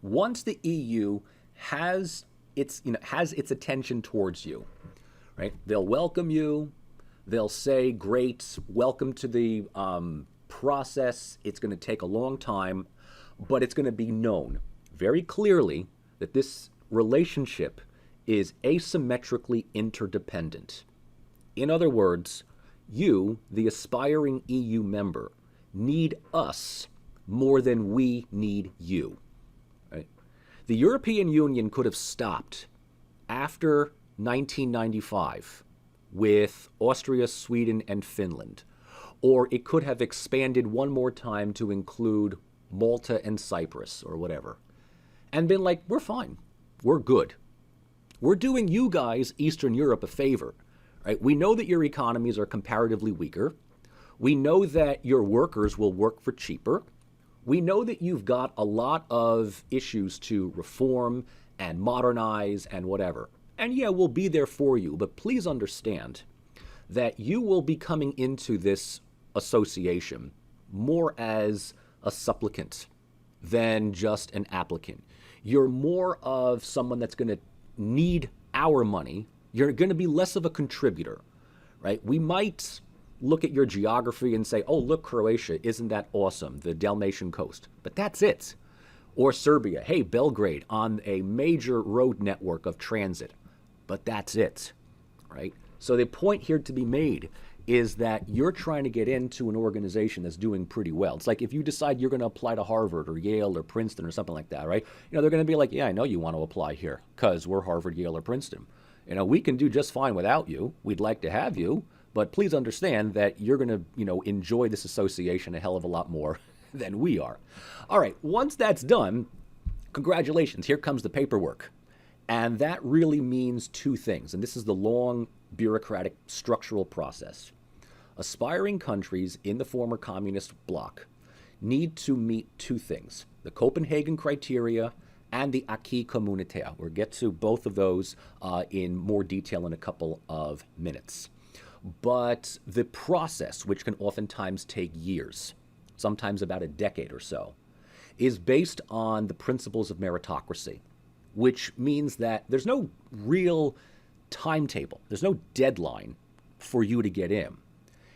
A: once the EU has its attention towards you, right? They'll welcome you. They'll say, great, welcome to the process. It's going to take a long time, but it's going to be known very clearly that this relationship is asymmetrically interdependent. In other words, you, the aspiring EU member, need us more than we need you. Right? The European Union could have stopped after 1995 with Austria, Sweden, and Finland, or it could have expanded one more time to include Malta and Cyprus or whatever, and been like, we're fine. We're good. We're doing you guys, Eastern Europe, a favor, right? We know that your economies are comparatively weaker. We know that your workers will work for cheaper. We know that you've got a lot of issues to reform and modernize and whatever. And yeah, we'll be there for you, but please understand that you will be coming into this association more as a supplicant than just an applicant. You're more of someone that's going to need our money. You're going to be less of a contributor, right? We might look at your geography and say, oh, look, Croatia, isn't that awesome? The Dalmatian coast. But that's it. Or Serbia, hey, Belgrade on a major road network of transit. But that's it, right? So the point here to be made is that you're trying to get into an organization that's doing pretty well. It's like if you decide you're going to apply to Harvard or Yale or Princeton or something like that, right? They're going to be like, yeah, I know you want to apply here because we're Harvard, Yale, or Princeton. We can do just fine without you. We'd like to have you, but please understand that you're going to, enjoy this association a hell of a lot more than we are. All right, once that's done, congratulations, here comes the paperwork. And that really means two things, and this is the long bureaucratic structural process. Aspiring countries in the former communist bloc need to meet two things, the Copenhagen criteria and the Aquis Communitaire. We'll get to both of those in more detail in a couple of minutes. But the process, which can oftentimes take years, sometimes about a decade or so, is based on the principles of meritocracy, which means that there's no real timetable. There's no deadline for you to get in.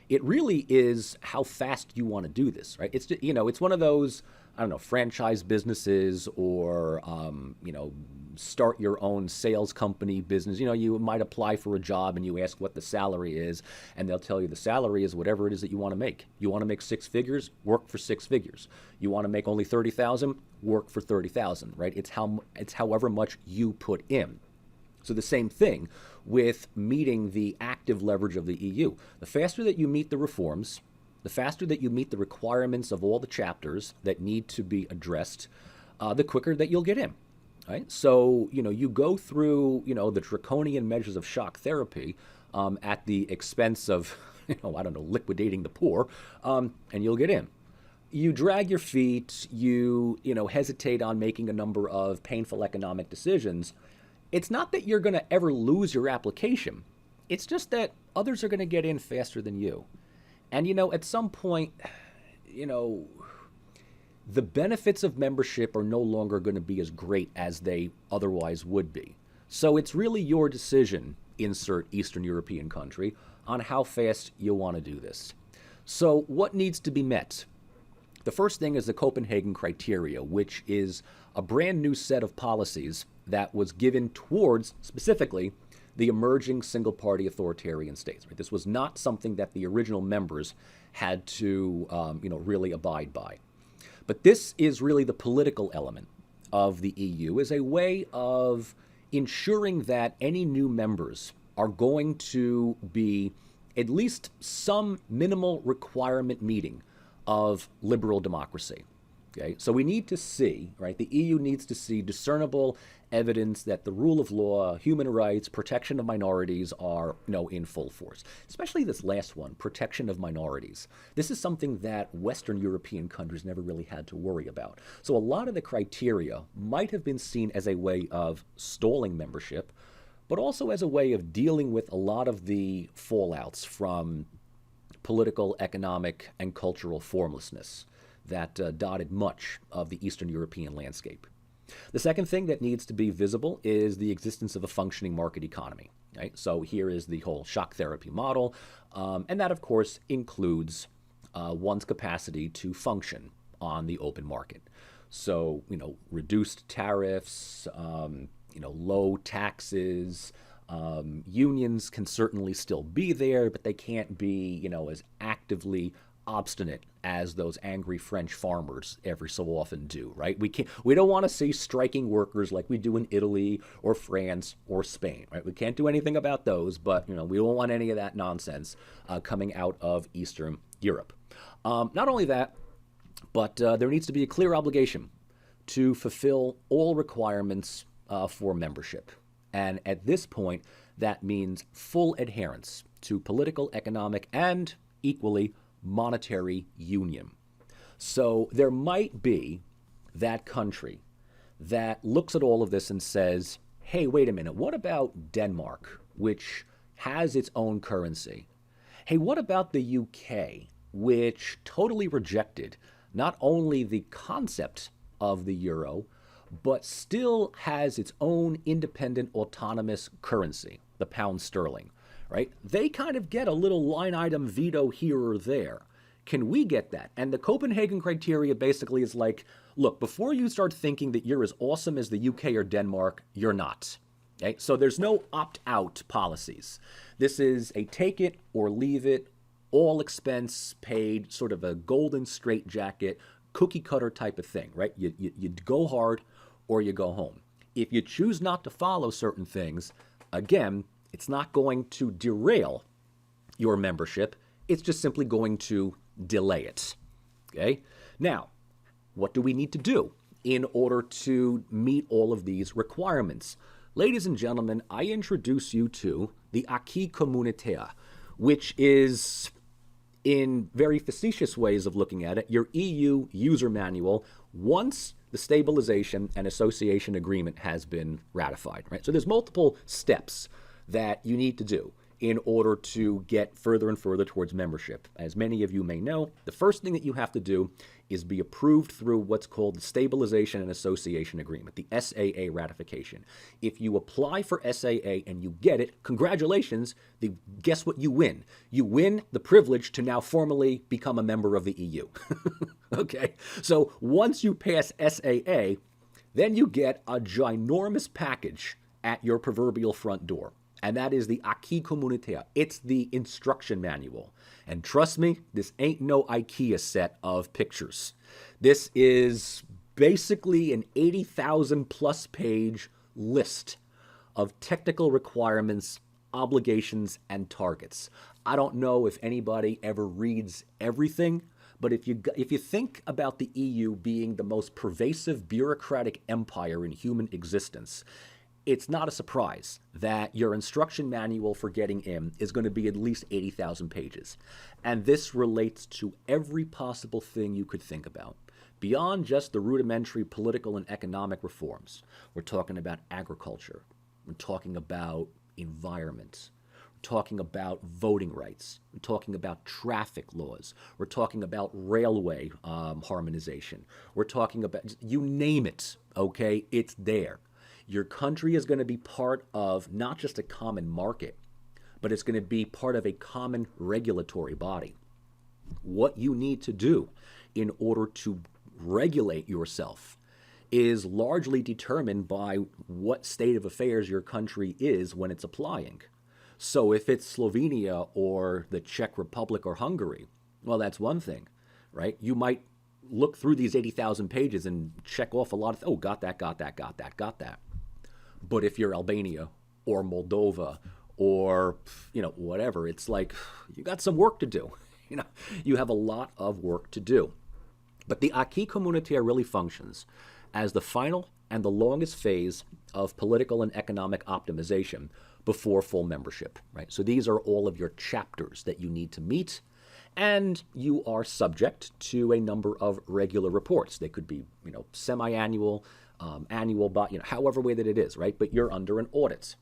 A: It really is how fast you want to do this, right? It's, it's one of those, franchise businesses or, start your own sales company business. You might apply for a job and you ask what the salary is, and they'll tell you the salary is whatever it is that you want to make. You want to make six figures, work for six figures. You want to make only 30,000, work for 30,000, right? It's however much you put in. So the same thing with meeting the active leverage of the EU. The faster that you meet the reforms, the faster that you meet the requirements of all the chapters that need to be addressed, the quicker that you'll get in. Right? So, you go through, the draconian measures of shock therapy at the expense of, liquidating the poor, and you'll get in. You drag your feet, you hesitate on making a number of painful economic decisions. It's not that you're going to ever lose your application. It's just that others are going to get in faster than you. And, at some point, the benefits of membership are no longer going to be as great as they otherwise would be. So it's really your decision, insert Eastern European country, on how fast you want to do this. So what needs to be met? The first thing is the Copenhagen criteria, which is a brand new set of policies that was given towards, specifically, the emerging single-party authoritarian states. Right? This was not something that the original members had to, really abide by. But this is really the political element of the EU, is a way of ensuring that any new members are going to be at least some minimal requirement meeting of liberal democracy. Okay, so we need to see, right? The EU needs to see discernible evidence that the rule of law, human rights, protection of minorities are, in full force. Especially this last one, protection of minorities. This is something that Western European countries never really had to worry about. So a lot of the criteria might have been seen as a way of stalling membership, but also as a way of dealing with a lot of the fallouts from political, economic, and cultural formlessness that dotted much of the Eastern European landscape. The second thing that needs to be visible is the existence of a functioning market economy. Right? So here is the whole shock therapy model, and that, of course, includes one's capacity to function on the open market. So, reduced tariffs, low taxes. Unions can certainly still be there, but they can't be, as actively obstinate as those angry French farmers every so often do, right? We don't want to see striking workers like we do in Italy or France or Spain, right? We can't do anything about those, but we don't want any of that nonsense coming out of Eastern Europe. Not only that, but there needs to be a clear obligation to fulfill all requirements for membership. And at this point, that means full adherence to political, economic, and equally monetary union. So there might be that country that looks at all of this and says, hey, wait a minute, what about Denmark, which has its own currency? Hey, what about the UK, which totally rejected not only the concept of the euro, but still has its own independent autonomous currency, the pound sterling, right? They kind of get a little line item veto here or there. Can we get that? And the Copenhagen criteria basically is like, look, before you start thinking that you're as awesome as the UK or Denmark, you're not. Okay? So there's no opt-out policies. This is a take it or leave it, all expense paid, sort of a golden straitjacket, cookie cutter type of thing, right? You go hard or you go home. If you choose not to follow certain things, again, it's not going to derail your membership. It's just simply going to delay it. Okay? Now, what do we need to do in order to meet all of these requirements? Ladies and gentlemen, I introduce you to the Aquis Communitaire, which is, in very facetious ways of looking at it, your EU user manual once the stabilization and association agreement has been ratified. Right? So there's multiple steps that you need to do in order to get further and further towards membership. As many of you may know, the first thing that you have to do is be approved through what's called the Stabilization and Association Agreement, the SAA ratification. If you apply for SAA and you get it, congratulations, guess what you win? You win the privilege to now formally become a member of the EU. Okay? So once you pass SAA, then you get a ginormous package at your proverbial front door. And that is the Aquis Communitaire. It's the instruction manual. And trust me, this ain't no IKEA set of pictures. This is basically an 80,000 plus page list of technical requirements, obligations, and targets. I don't know if anybody ever reads everything, but if you think about the EU being the most pervasive bureaucratic empire in human existence, it's not a surprise that your instruction manual for getting in is going to be at least 80,000 pages. And this relates to every possible thing you could think about. Beyond just the rudimentary political and economic reforms, we're talking about agriculture, we're talking about environment, we're talking about voting rights, we're talking about traffic laws, we're talking about railway harmonization, we're talking about, you name it, okay, it's there. Your country is going to be part of not just a common market, but it's going to be part of a common regulatory body. What you need to do in order to regulate yourself is largely determined by what state of affairs your country is when it's applying. So if it's Slovenia or the Czech Republic or Hungary, well, that's one thing, right? You might look through these 80,000 pages and check off a lot of, oh, got that. But if you're Albania or Moldova or, whatever, it's like you got some work to do. You have a lot of work to do. But the Acquis Communitaire really functions as the final and the longest phase of political and economic optimization before full membership, right? So these are all of your chapters that you need to meet, and you are subject to a number of regular reports. They could be, semi-annual, annual, but, however way that it is, right? But you're under an audit.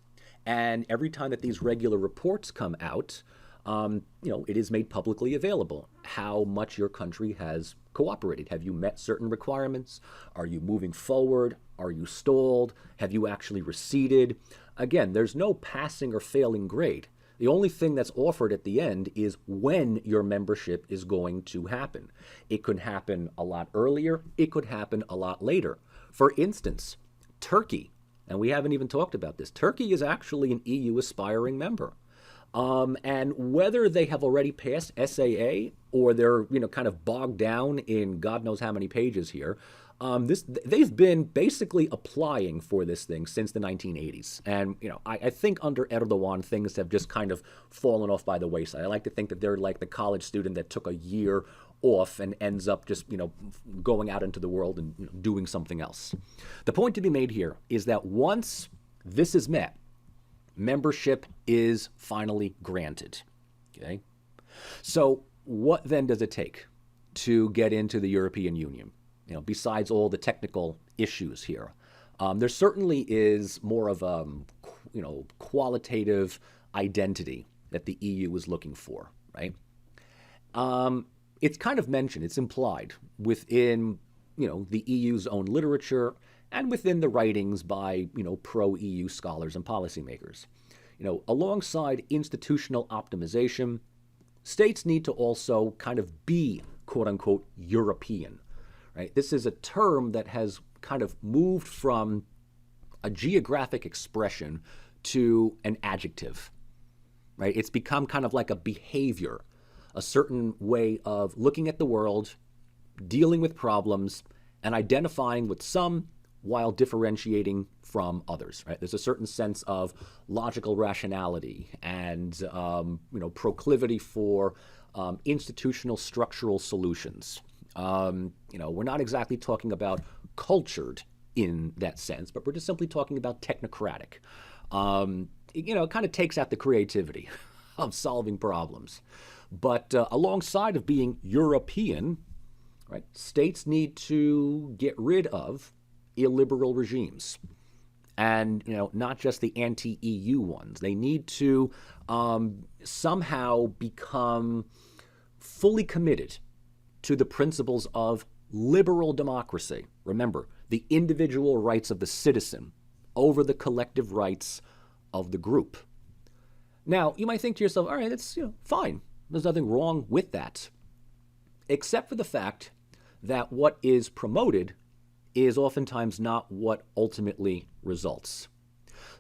A: And every time that these regular reports come out, it is made publicly available how much your country has cooperated. Have you met certain requirements? Are you moving forward? Are you stalled? Have you actually receded? Again, there's no passing or failing grade. The only thing that's offered at the end is when your membership is going to happen. It could happen a lot earlier. It could happen a lot later. For instance, Turkey, and we haven't even talked about this, Turkey is actually an EU aspiring member. And whether they have already passed SAA or they're, kind of bogged down in God knows how many pages here, they've been basically applying for this thing since the 1980s. And, I think under Erdogan, things have just kind of fallen off by the wayside. I like to think that they're like the college student that took a year off and ends up just, going out into the world and doing something else. The point to be made here is that once this is met, membership is finally granted, okay? So what then does it take to get into the European Union? Besides all the technical issues here, there certainly is more of a, qualitative identity that the EU is looking for, right? It's kind of mentioned, it's implied within, the EU's own literature and within the writings by, pro-EU scholars and policymakers. Alongside institutional optimization, states need to also kind of be, quote-unquote, European, right? This is a term that has kind of moved from a geographic expression to an adjective, right? It's become kind of like a behavior, a certain way of looking at the world, dealing with problems, and identifying with some while differentiating from others, right? There's a certain sense of logical rationality and, proclivity for institutional structural solutions. We're not exactly talking about cultured in that sense, but we're just simply talking about technocratic. It kind of takes out the creativity of solving problems. But alongside of being European, right, states need to get rid of illiberal regimes, and not just the anti-EU ones. They need to somehow become fully committed to the principles of liberal democracy. Remember, the individual rights of the citizen over the collective rights of the group. Now, you might think to yourself, all right, that's fine. There's nothing wrong with that, except for the fact that what is promoted is oftentimes not what ultimately results.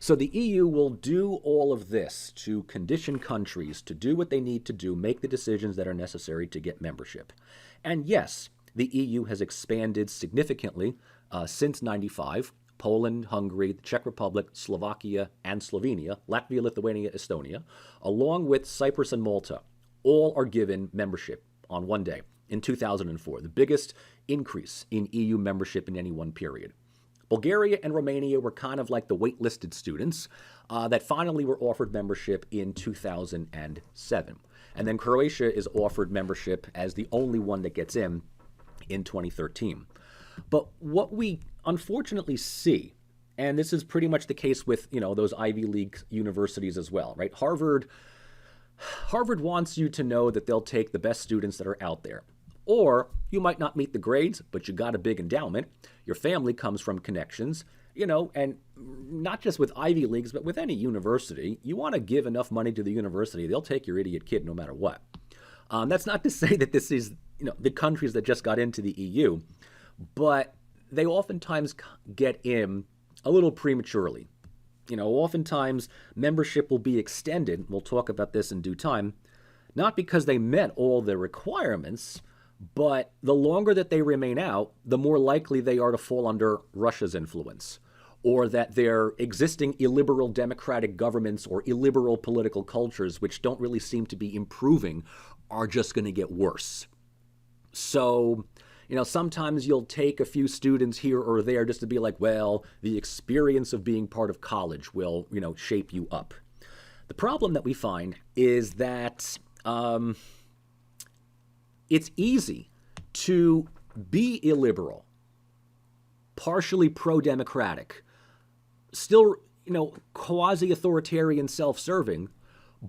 A: So the EU will do all of this to condition countries to do what they need to do, make the decisions that are necessary to get membership. And yes, the EU has expanded significantly since 95. Poland, Hungary, the Czech Republic, Slovakia, and Slovenia, Latvia, Lithuania, Estonia, along with Cyprus and Malta, all are given membership on one day in 2004, the biggest increase in EU membership in any one period. Bulgaria and Romania were kind of like the waitlisted students that finally were offered membership in 2007. And then Croatia is offered membership as the only one that gets in 2013. But what we unfortunately see, and this is pretty much the case with, those Ivy League universities as well, right? Harvard wants you to know that they'll take the best students that are out there. Or you might not meet the grades, but you got a big endowment. Your family comes from connections, and not just with Ivy Leagues, but with any university. You want to give enough money to the university, they'll take your idiot kid no matter what. That's not to say that this is, the countries that just got into the EU, but they oftentimes get in a little prematurely. Oftentimes membership will be extended, we'll talk about this in due time, not because they met all the requirements, but the longer that they remain out, the more likely they are to fall under Russia's influence, or that their existing illiberal democratic governments or illiberal political cultures, which don't really seem to be improving, are just going to get worse. So, sometimes you'll take a few students here or there just to be like, well, the experience of being part of college will, shape you up. The problem that we find is that it's easy to be illiberal, partially pro-democratic, still, quasi-authoritarian, self-serving,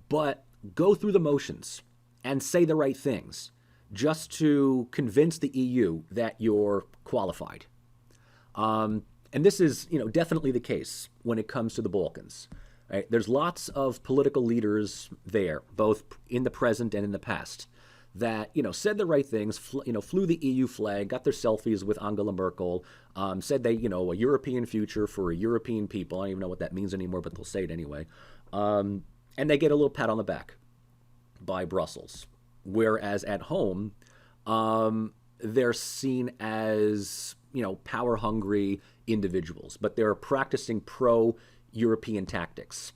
A: but go through the motions and say the right things just to convince the EU that you're qualified. And this is, definitely the case when it comes to the Balkans. Right? There's lots of political leaders there, both in the present and in the past, that, said the right things, flew the EU flag, got their selfies with Angela Merkel, said they, a European future for a European people. I don't even know what that means anymore, but they'll say it anyway. And they get a little pat on the back by Brussels. Whereas at home, they're seen as, power-hungry individuals, but they're practicing pro-European tactics.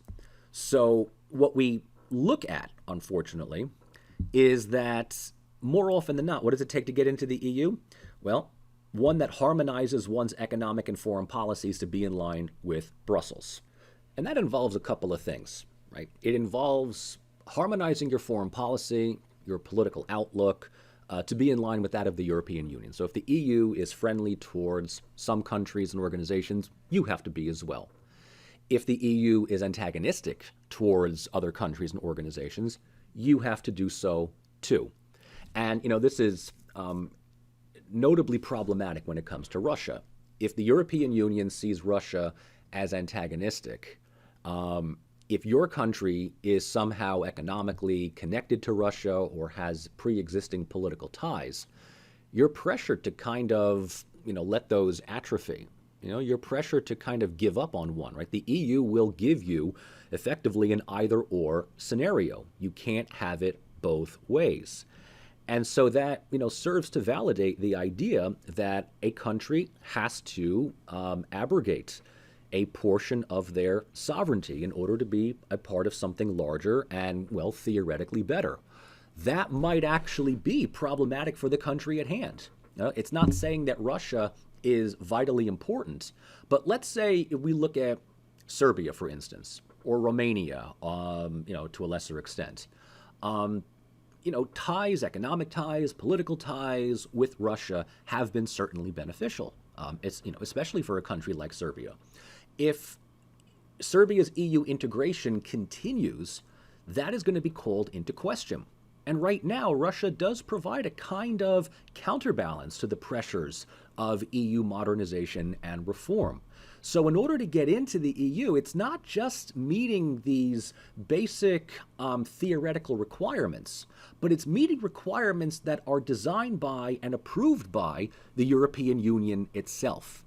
A: So what we look at, unfortunately, is that more often than not, what does it take to get into the EU? Well, one that harmonizes one's economic and foreign policies to be in line with Brussels. And that involves a couple of things, right? It involves harmonizing your foreign policy, your political outlook, to be in line with that of the European Union. So if the EU is friendly towards some countries and organizations, you have to be as well. If the EU is antagonistic towards other countries and organizations, you have to do so too. And, this is notably problematic when it comes to Russia. If the European Union sees Russia as antagonistic, if your country is somehow economically connected to Russia or has pre-existing political ties, you're pressured to kind of, let those atrophy. You're pressured to kind of give up on one, right? The EU will give you effectively an either-or scenario. You can't have it both ways. And so that, serves to validate the idea that a country has to abrogate a portion of their sovereignty in order to be a part of something larger and, well, theoretically better. That might actually be problematic for the country at hand. It's not saying that Russia is vitally important, but let's say if we look at Serbia, for instance, or Romania, to a lesser extent, ties, economic ties, political ties with Russia have been certainly beneficial. It's, especially for a country like Serbia. If Serbia's EU integration continues, that is going to be called into question. And right now, Russia does provide a kind of counterbalance to the pressures of EU modernization and reform. So in order to get into the EU, it's not just meeting these basic theoretical requirements, but it's meeting requirements that are designed by and approved by the European Union itself.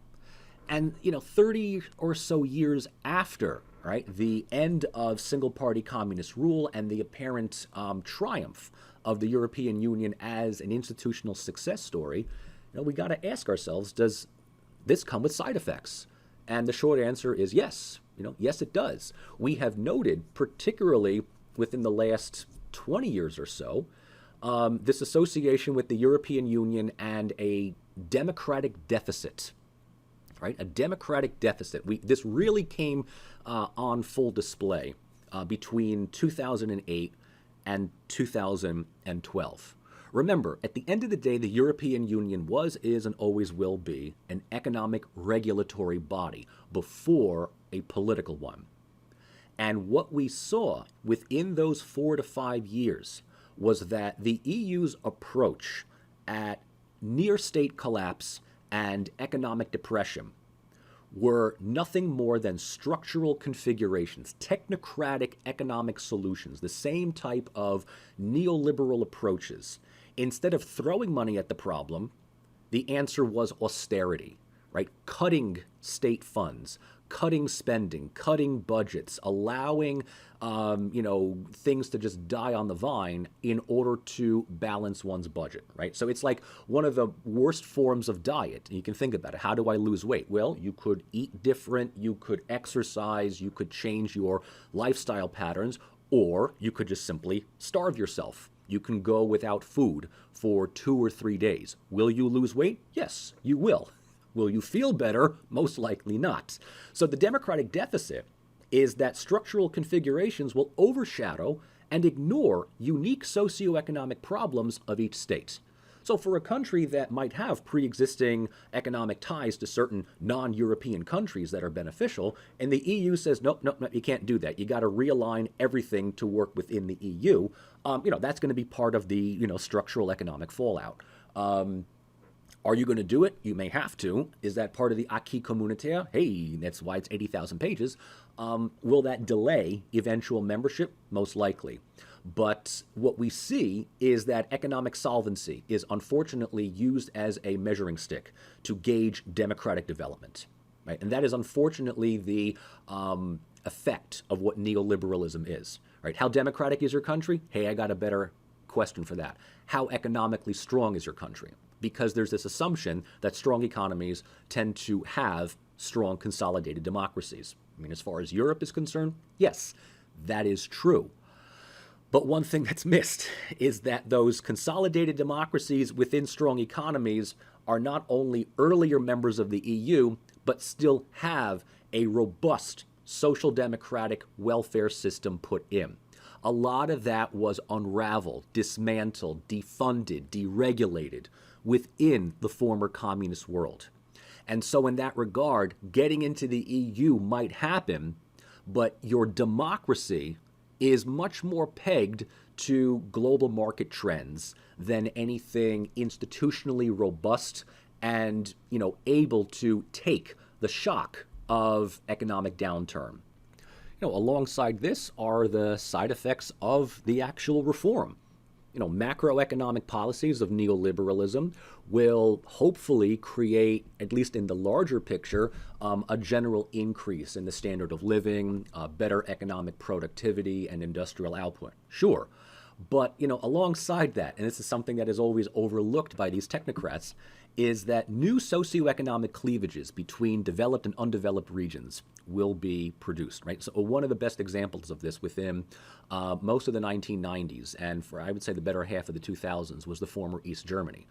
A: And, 30 or so years after, right, the end of single-party communist rule and the apparent triumph of the European Union as an institutional success story, we got to ask ourselves, does this come with side effects? And the short answer is yes. Yes, it does. We have noted, particularly within the last 20 years or so, this association with the European Union and a democratic deficit. Right, a democratic deficit. This really came on full display between 2008 and 2012. Remember, at the end of the day, the European Union was, is, and always will be an economic regulatory body before a political one. And what we saw within those 4 to 5 years was that the EU's approach at near state collapse and economic depression were nothing more than structural configurations, technocratic economic solutions, the same type of neoliberal approaches. Instead of throwing money at the problem, the answer was austerity, right? Cutting state funds, cutting spending, cutting budgets, allowing things to just die on the vine in order to balance one's budget, right? So it's like one of the worst forms of diet. You can think about it. How do I lose weight? Well, you could eat different, you could exercise, you could change your lifestyle patterns, or you could just simply starve yourself. You can go without food for 2 or 3 days. Will you lose weight? Yes, you will. Will you feel better? Most likely not. So the democratic deficit is that structural configurations will overshadow and ignore unique socioeconomic problems of each state. So for a country that might have pre-existing economic ties to certain non-European countries that are beneficial, and the EU says, nope, you can't do that. You got to realign everything to work within the EU. That's going to be part of the, structural economic fallout. Are you going to do it? You may have to. Is that part of the Aquis Communitaire? Hey, that's why it's 80,000 pages. Will that delay eventual membership? Most likely. But what we see is that economic solvency is unfortunately used as a measuring stick to gauge democratic development, right? And that is unfortunately the effect of what neoliberalism is, right? How democratic is your country? Hey, I got a better question for that. How economically strong is your country? Because there's this assumption that strong economies tend to have strong consolidated democracies. I mean, as far as Europe is concerned, yes, that is true. But one thing that's missed is that those consolidated democracies within strong economies are not only earlier members of the EU, but still have a robust social democratic welfare system put in. A lot of that was unraveled, dismantled, defunded, deregulated within the former communist world. And so in that regard, getting into the EU might happen, but your democracy is much more pegged to global market trends than anything institutionally robust and, able to take the shock of economic downturn. Alongside this are the side effects of the actual reform. Macroeconomic policies of neoliberalism will hopefully create, at least in the larger picture, a general increase in the standard of living, better economic productivity, and industrial output. Sure. But, alongside that, and this is something that is always overlooked by these technocrats, is that new socioeconomic cleavages between developed and undeveloped regions will be produced, right? So one of the best examples of this within most of the 1990s and for, I would say, the better half of the 2000s was the former East Germany.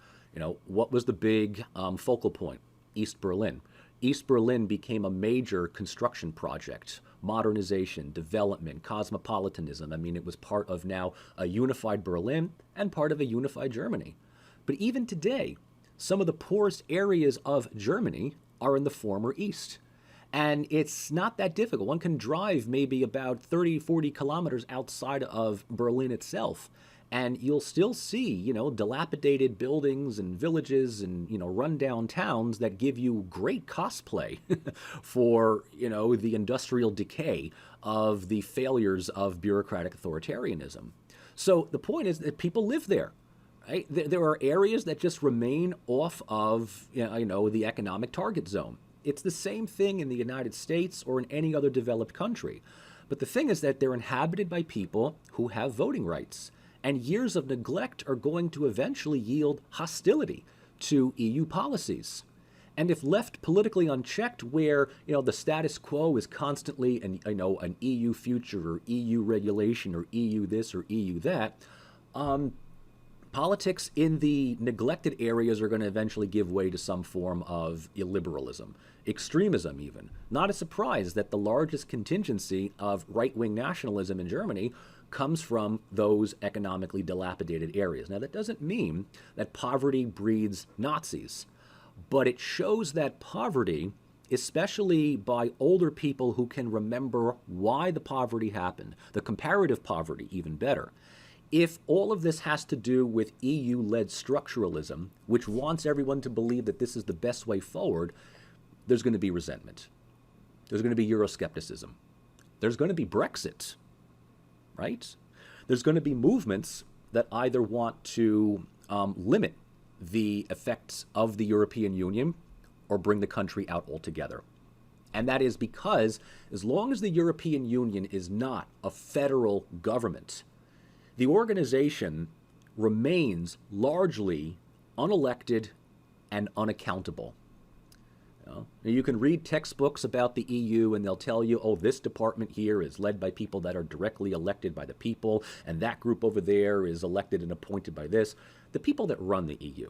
A: What was the big focal point? East Berlin. East Berlin became a major construction project, modernization, development, cosmopolitanism. I mean, it was part of now a unified Berlin and part of a unified Germany. But even today, some of the poorest areas of Germany are in the former East. And it's not that difficult. One can drive maybe about 30, 40 kilometers outside of Berlin itself, and you'll still see, dilapidated buildings and villages and, rundown towns that give you great cosplay for, the industrial decay of the failures of bureaucratic authoritarianism. So the point is that people live there. Right? There are areas that just remain off of, the economic target zone. It's the same thing in the United States or in any other developed country. But the thing is that they're inhabited by people who have voting rights. And years of neglect are going to eventually yield hostility to EU policies. And if left politically unchecked, where the status quo is constantly an EU future or EU regulation or EU this or EU that, politics in the neglected areas are going to eventually give way to some form of illiberalism, extremism even. Not a surprise that the largest contingency of right-wing nationalism in Germany comes from those economically dilapidated areas. Now, that doesn't mean that poverty breeds Nazis, but it shows that poverty, especially by older people who can remember why the poverty happened, the comparative poverty even better. If all of this has to do with EU-led structuralism, which wants everyone to believe that this is the best way forward, there's going to be resentment. There's going to be Euroscepticism. There's going to be Brexit, right? There's going to be movements that either want to limit the effects of the European Union or bring the country out altogether. And that is because as long as the European Union is not a federal government, the organization remains largely unelected and unaccountable. Now, you can read textbooks about the EU and they'll tell you, oh, this department here is led by people that are directly elected by the people, and that group over there is elected and appointed by this. The people that run the EU,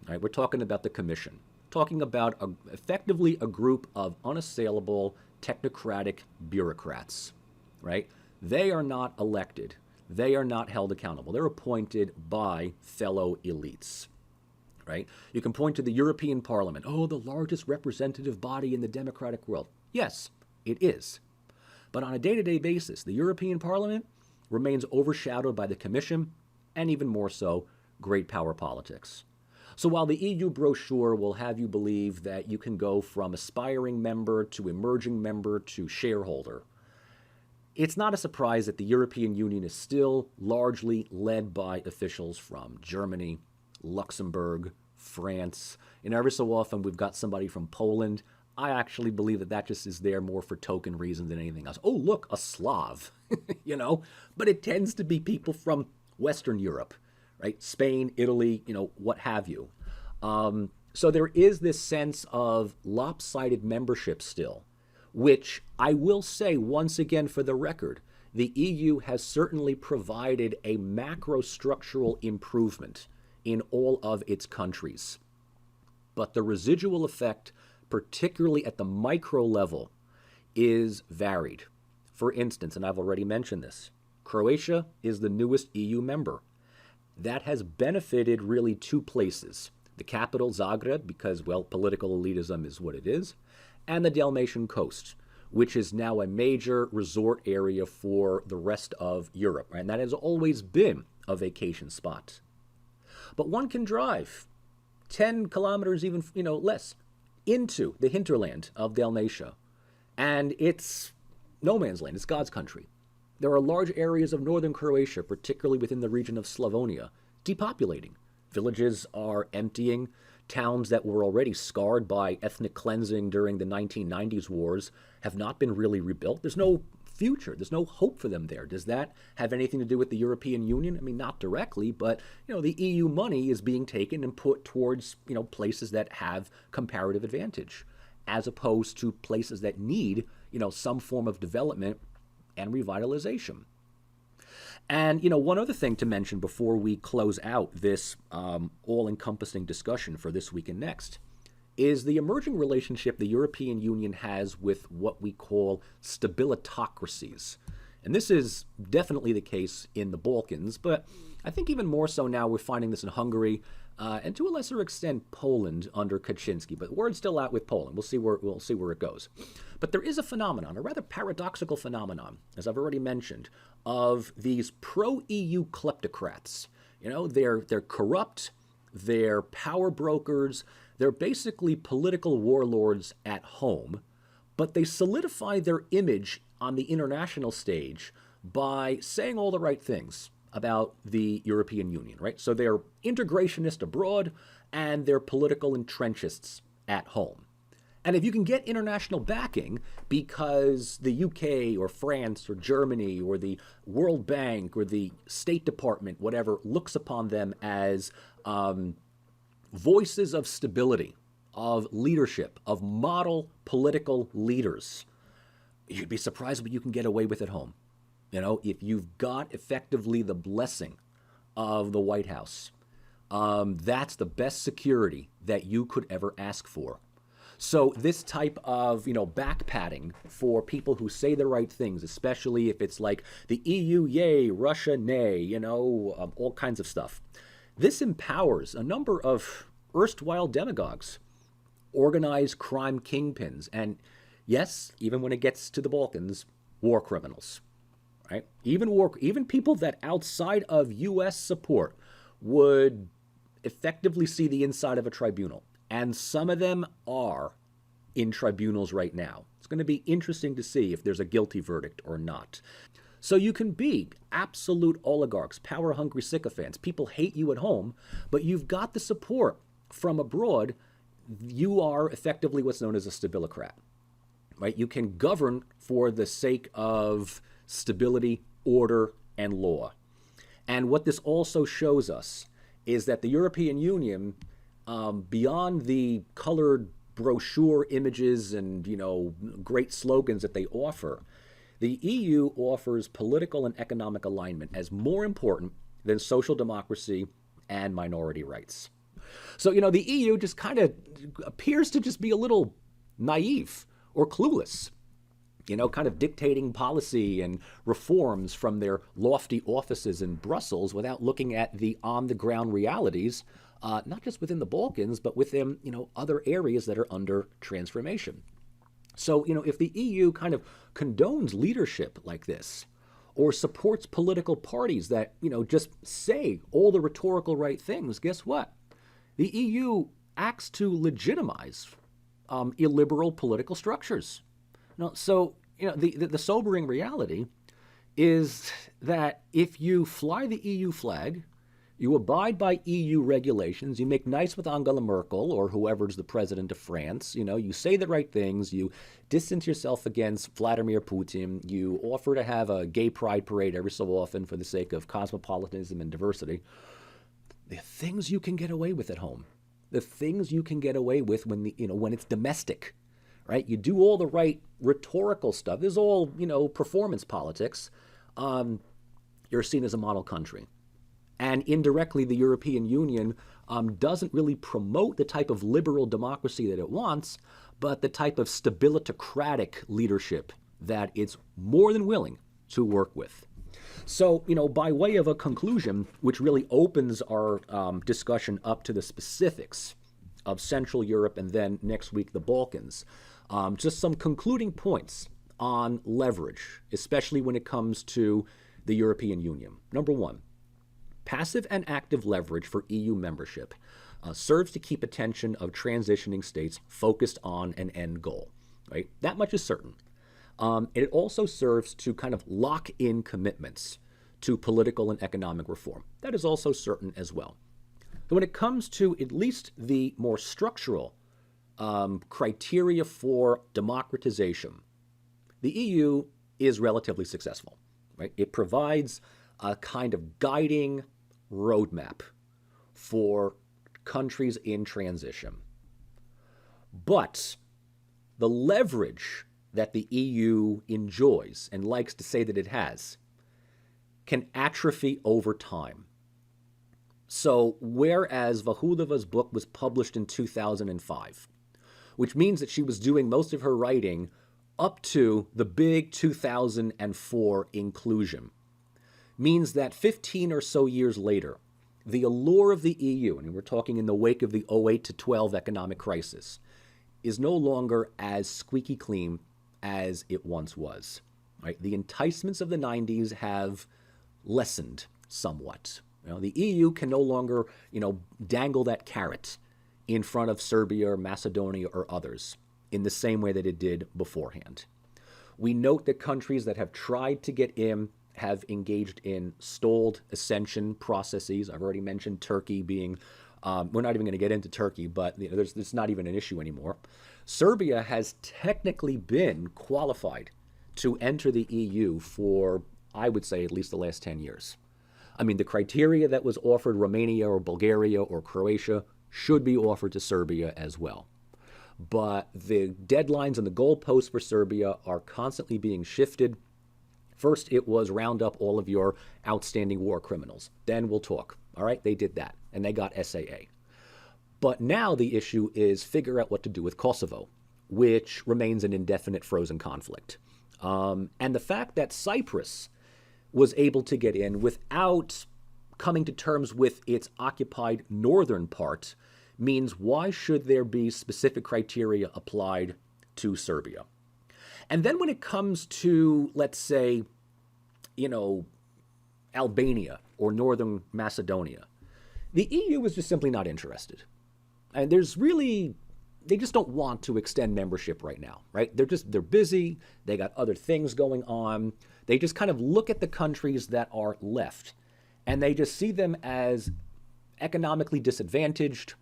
A: right? We're talking about the Commission, talking about effectively a group of unassailable technocratic bureaucrats, right? They are not elected. They are not held accountable. They're appointed by fellow elites. Right? You can point to the European Parliament. Oh, the largest representative body in the democratic world. Yes, it is. But on a day-to-day basis, the European Parliament remains overshadowed by the Commission, and even more so, great power politics. So while the EU brochure will have you believe that you can go from aspiring member to emerging member to shareholder, it's not a surprise that the European Union is still largely led by officials from Germany, Luxembourg, France, and every so often we've got somebody from Poland. I actually believe that that just is there more for token reason than anything else. Oh, look, a Slav, you know, but it tends to be people from Western Europe, right? Spain, Italy, you know, what have you. So there is this sense of lopsided membership still, which I will say once again for the record, the EU has certainly provided a macro-structural improvement in all of its countries. But the residual effect, particularly at the micro level, is varied. For instance, and I've already mentioned this, Croatia is the newest EU member. That has benefited really two places. The capital, Zagreb, because, well, political elitism is what it is, and the Dalmatian coast, which is now a major resort area for the rest of Europe. And that has always been a vacation spot. But one can drive 10 kilometers, even, you know, less, into the hinterland of Dalmatia. And it's no man's land. It's God's country. There are large areas of northern Croatia, particularly within the region of Slavonia, depopulating. Villages are emptying. Towns that were already scarred by ethnic cleansing during the 1990s wars have not been really rebuilt. There's no future. There's no hope for them there. Does that have anything to do with the European Union? I mean, not directly, but, you know, the EU money is being taken and put towards, you know, places that have comparative advantage, as opposed to places that need, you know, some form of development and revitalization. And, you know, one other thing to mention before we close out this all-encompassing discussion for this week and next is the emerging relationship the European Union has with what we call stabilitocracies. And this is definitely the case in the Balkans, but I think even more so now we're finding this in Hungary and to a lesser extent Poland under Kaczynski. But word's still out with Poland. We'll see where it goes. But there is a phenomenon, a rather paradoxical phenomenon, as I've already mentioned, of these pro-EU kleptocrats. You know, they're corrupt, they're power brokers, they're basically political warlords at home, but they solidify their image on the international stage by saying all the right things about the European Union, right? So they're integrationist abroad and they're political entrenchists at home. And if you can get international backing because the UK or France or Germany or the World Bank or the State Department, whatever, looks upon them as voices of stability, of leadership, of model political leaders, you'd be surprised what you can get away with at home. You know, if you've got effectively the blessing of the White House, that's the best security that you could ever ask for. So this type of, you know, back-patting for people who say the right things, especially if it's like the EU, yay, Russia, nay, you know, all kinds of stuff. This empowers a number of erstwhile demagogues, organized crime kingpins, and yes, even when it gets to the Balkans, war criminals, right? Even people that outside of U.S. support would effectively see the inside of a tribunal. And some of them are in tribunals right now. It's going to be interesting to see if there's a guilty verdict or not. So you can be absolute oligarchs, power-hungry sycophants. People hate you at home, but you've got the support from abroad you are effectively what's known as a stabilicrat, right? You can govern for the sake of stability, order, and law. And what this also shows us is that the European Union, beyond the colored brochure images and, great slogans that they offer, the EU offers political and economic alignment as more important than social democracy and minority rights. So, the EU just kind of appears to just be a little naive or clueless, kind of dictating policy and reforms from their lofty offices in Brussels without looking at the on-the-ground realities, not just within the Balkans, but within, other areas that are under transformation. So, if the EU kind of condones leadership like this, or supports political parties that, just say all the rhetorical right things, guess what? The EU acts to legitimize illiberal political structures. So, the sobering reality is that if you fly the EU flag, you abide by EU regulations, you make nice with Angela Merkel or whoever's the president of France, you say the right things, you distance yourself against Vladimir Putin, you offer to have a gay pride parade every so often for the sake of cosmopolitanism and diversity. The things you can get away with at home, the things you can get away with when it's domestic, right? You do all the right rhetorical stuff. This is all, performance politics. You're seen as a model country. And indirectly, the European Union doesn't really promote the type of liberal democracy that it wants, but the type of stabilitocratic leadership that it's more than willing to work with. So, by way of a conclusion, which really opens our discussion up to the specifics of Central Europe and then next week the Balkans, just some concluding points on leverage, especially when it comes to the European Union. Number one, passive and active leverage for EU membership serves to keep attention of transitioning states focused on an end goal, right? That much is certain. It also serves to kind of lock in commitments to political and economic reform. That is also certain as well. So when it comes to at least the more structural criteria for democratization, the EU is relatively successful, right? It provides a kind of guiding roadmap for countries in transition. But the leverage that the EU enjoys and likes to say that it has can atrophy over time. So whereas Vachudova's book was published in 2005, which means that she was doing most of her writing up to the big 2004 inclusion, means that 15 or so years later, the allure of the EU, and we're talking in the wake of the 08 to 12 economic crisis, is no longer as squeaky clean as it once was. Right? The enticements of the 90s have lessened somewhat. The EU can no longer, dangle that carrot in front of Serbia or Macedonia or others in the same way that it did beforehand. We note that countries that have tried to get in have engaged in stalled ascension processes. I've already mentioned Turkey being, we're not even going to get into Turkey, but there's not even an issue anymore. Serbia has technically been qualified to enter the EU for, I would say, at least the last 10 years. I mean, the criteria that was offered Romania or Bulgaria or Croatia should be offered to Serbia as well. But the deadlines and the goalposts for Serbia are constantly being shifted. First, it was round up all of your outstanding war criminals. Then we'll talk. All right, they did that, and they got SAA. But now the issue is figure out what to do with Kosovo, which remains an indefinite frozen conflict. And the fact that Cyprus was able to get in without coming to terms with its occupied northern part means why should there be specific criteria applied to Serbia? And then when it comes to, let's say, Albania or Northern Macedonia, the EU is just simply not interested. And they just don't want to extend membership right now, right? They're busy. They got other things going on. They just kind of look at the countries that are left and they just see them as economically disadvantaged,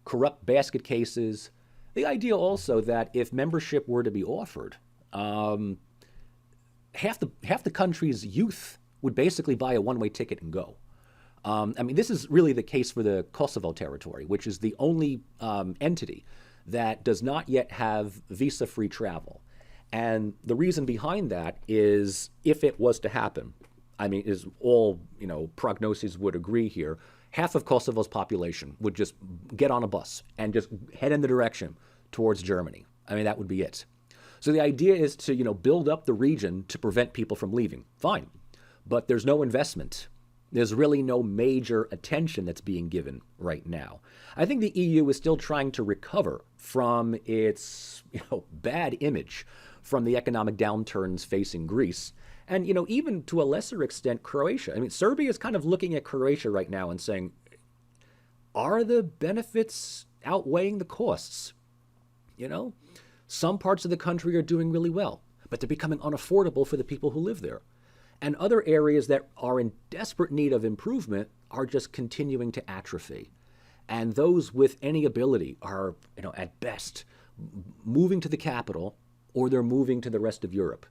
A: corrupt basket cases. The idea also that if membership were to be offered, half the country's youth would basically buy a one-way ticket and go. I mean, this is really the case for the Kosovo territory, which is the only entity that does not yet have visa-free travel. And the reason behind that is, if it was to happen, I mean, is all, prognoses would agree here, half of Kosovo's population would just get on a bus and just head in the direction towards Germany. I mean, that would be it. So the idea is to, build up the region to prevent people from leaving. Fine. But there's no investment. There's really no major attention that's being given right now. I think the EU is still trying to recover from its, bad image from the economic downturns facing Greece. And, even to a lesser extent, Croatia. I mean, Serbia is kind of looking at Croatia right now and saying, are the benefits outweighing the costs? Some parts of the country are doing really well, but they're becoming unaffordable for the people who live there. And other areas that are in desperate need of improvement are just continuing to atrophy. And those with any ability are, at best, moving to the capital, or they're moving to the rest of Europe.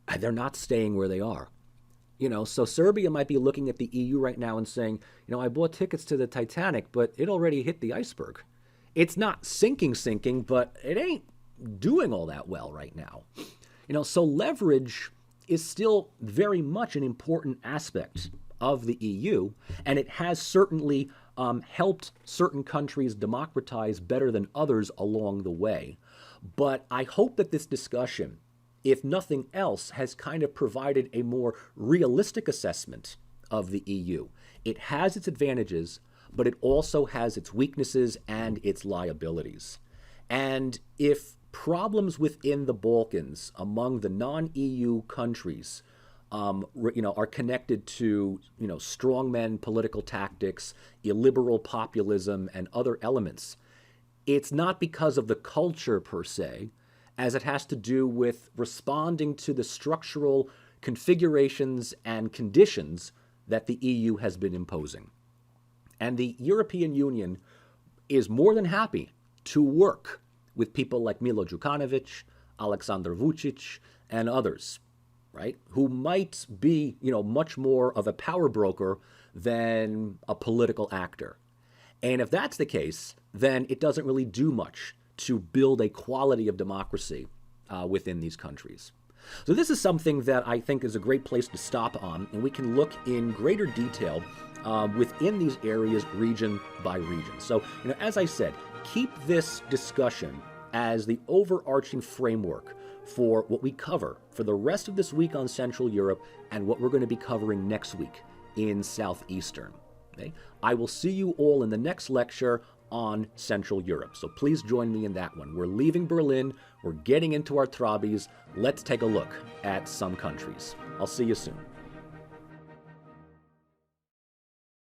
A: And they're not staying where they are. So Serbia might be looking at the EU right now and saying, I bought tickets to the Titanic, but it already hit the iceberg. It's not sinking, but it ain't doing all that well right now. So leverage is still very much an important aspect of the EU, and it has certainly helped certain countries democratize better than others along the way. But I hope that this discussion, if nothing else, has kind of provided a more realistic assessment of the EU. It has its advantages, but it also has its weaknesses and its liabilities. And if problems within the Balkans among the non-EU countries are connected to strongmen political tactics, illiberal populism, and other elements, it's not because of the culture per se, as it has to do with responding to the structural configurations and conditions that the EU has been imposing. And the European Union is more than happy to work with people like Milo Djukanovic, Aleksandar Vučić, and others, right, who might be, much more of a power broker than a political actor. And if that's the case, then it doesn't really do much to build a quality of democracy within these countries. So this is something that I think is a great place to stop on, and we can look in greater detail within these areas region by region. So, as I said, keep this discussion as the overarching framework for what we cover for the rest of this week on Central Europe and what we're going to be covering next week in Southeastern. Okay? I will see you all in the next lecture on Central Europe. So please join me in that one. We're leaving Berlin. We're getting into our Trabis. Let's take a look at some countries. I'll see you soon.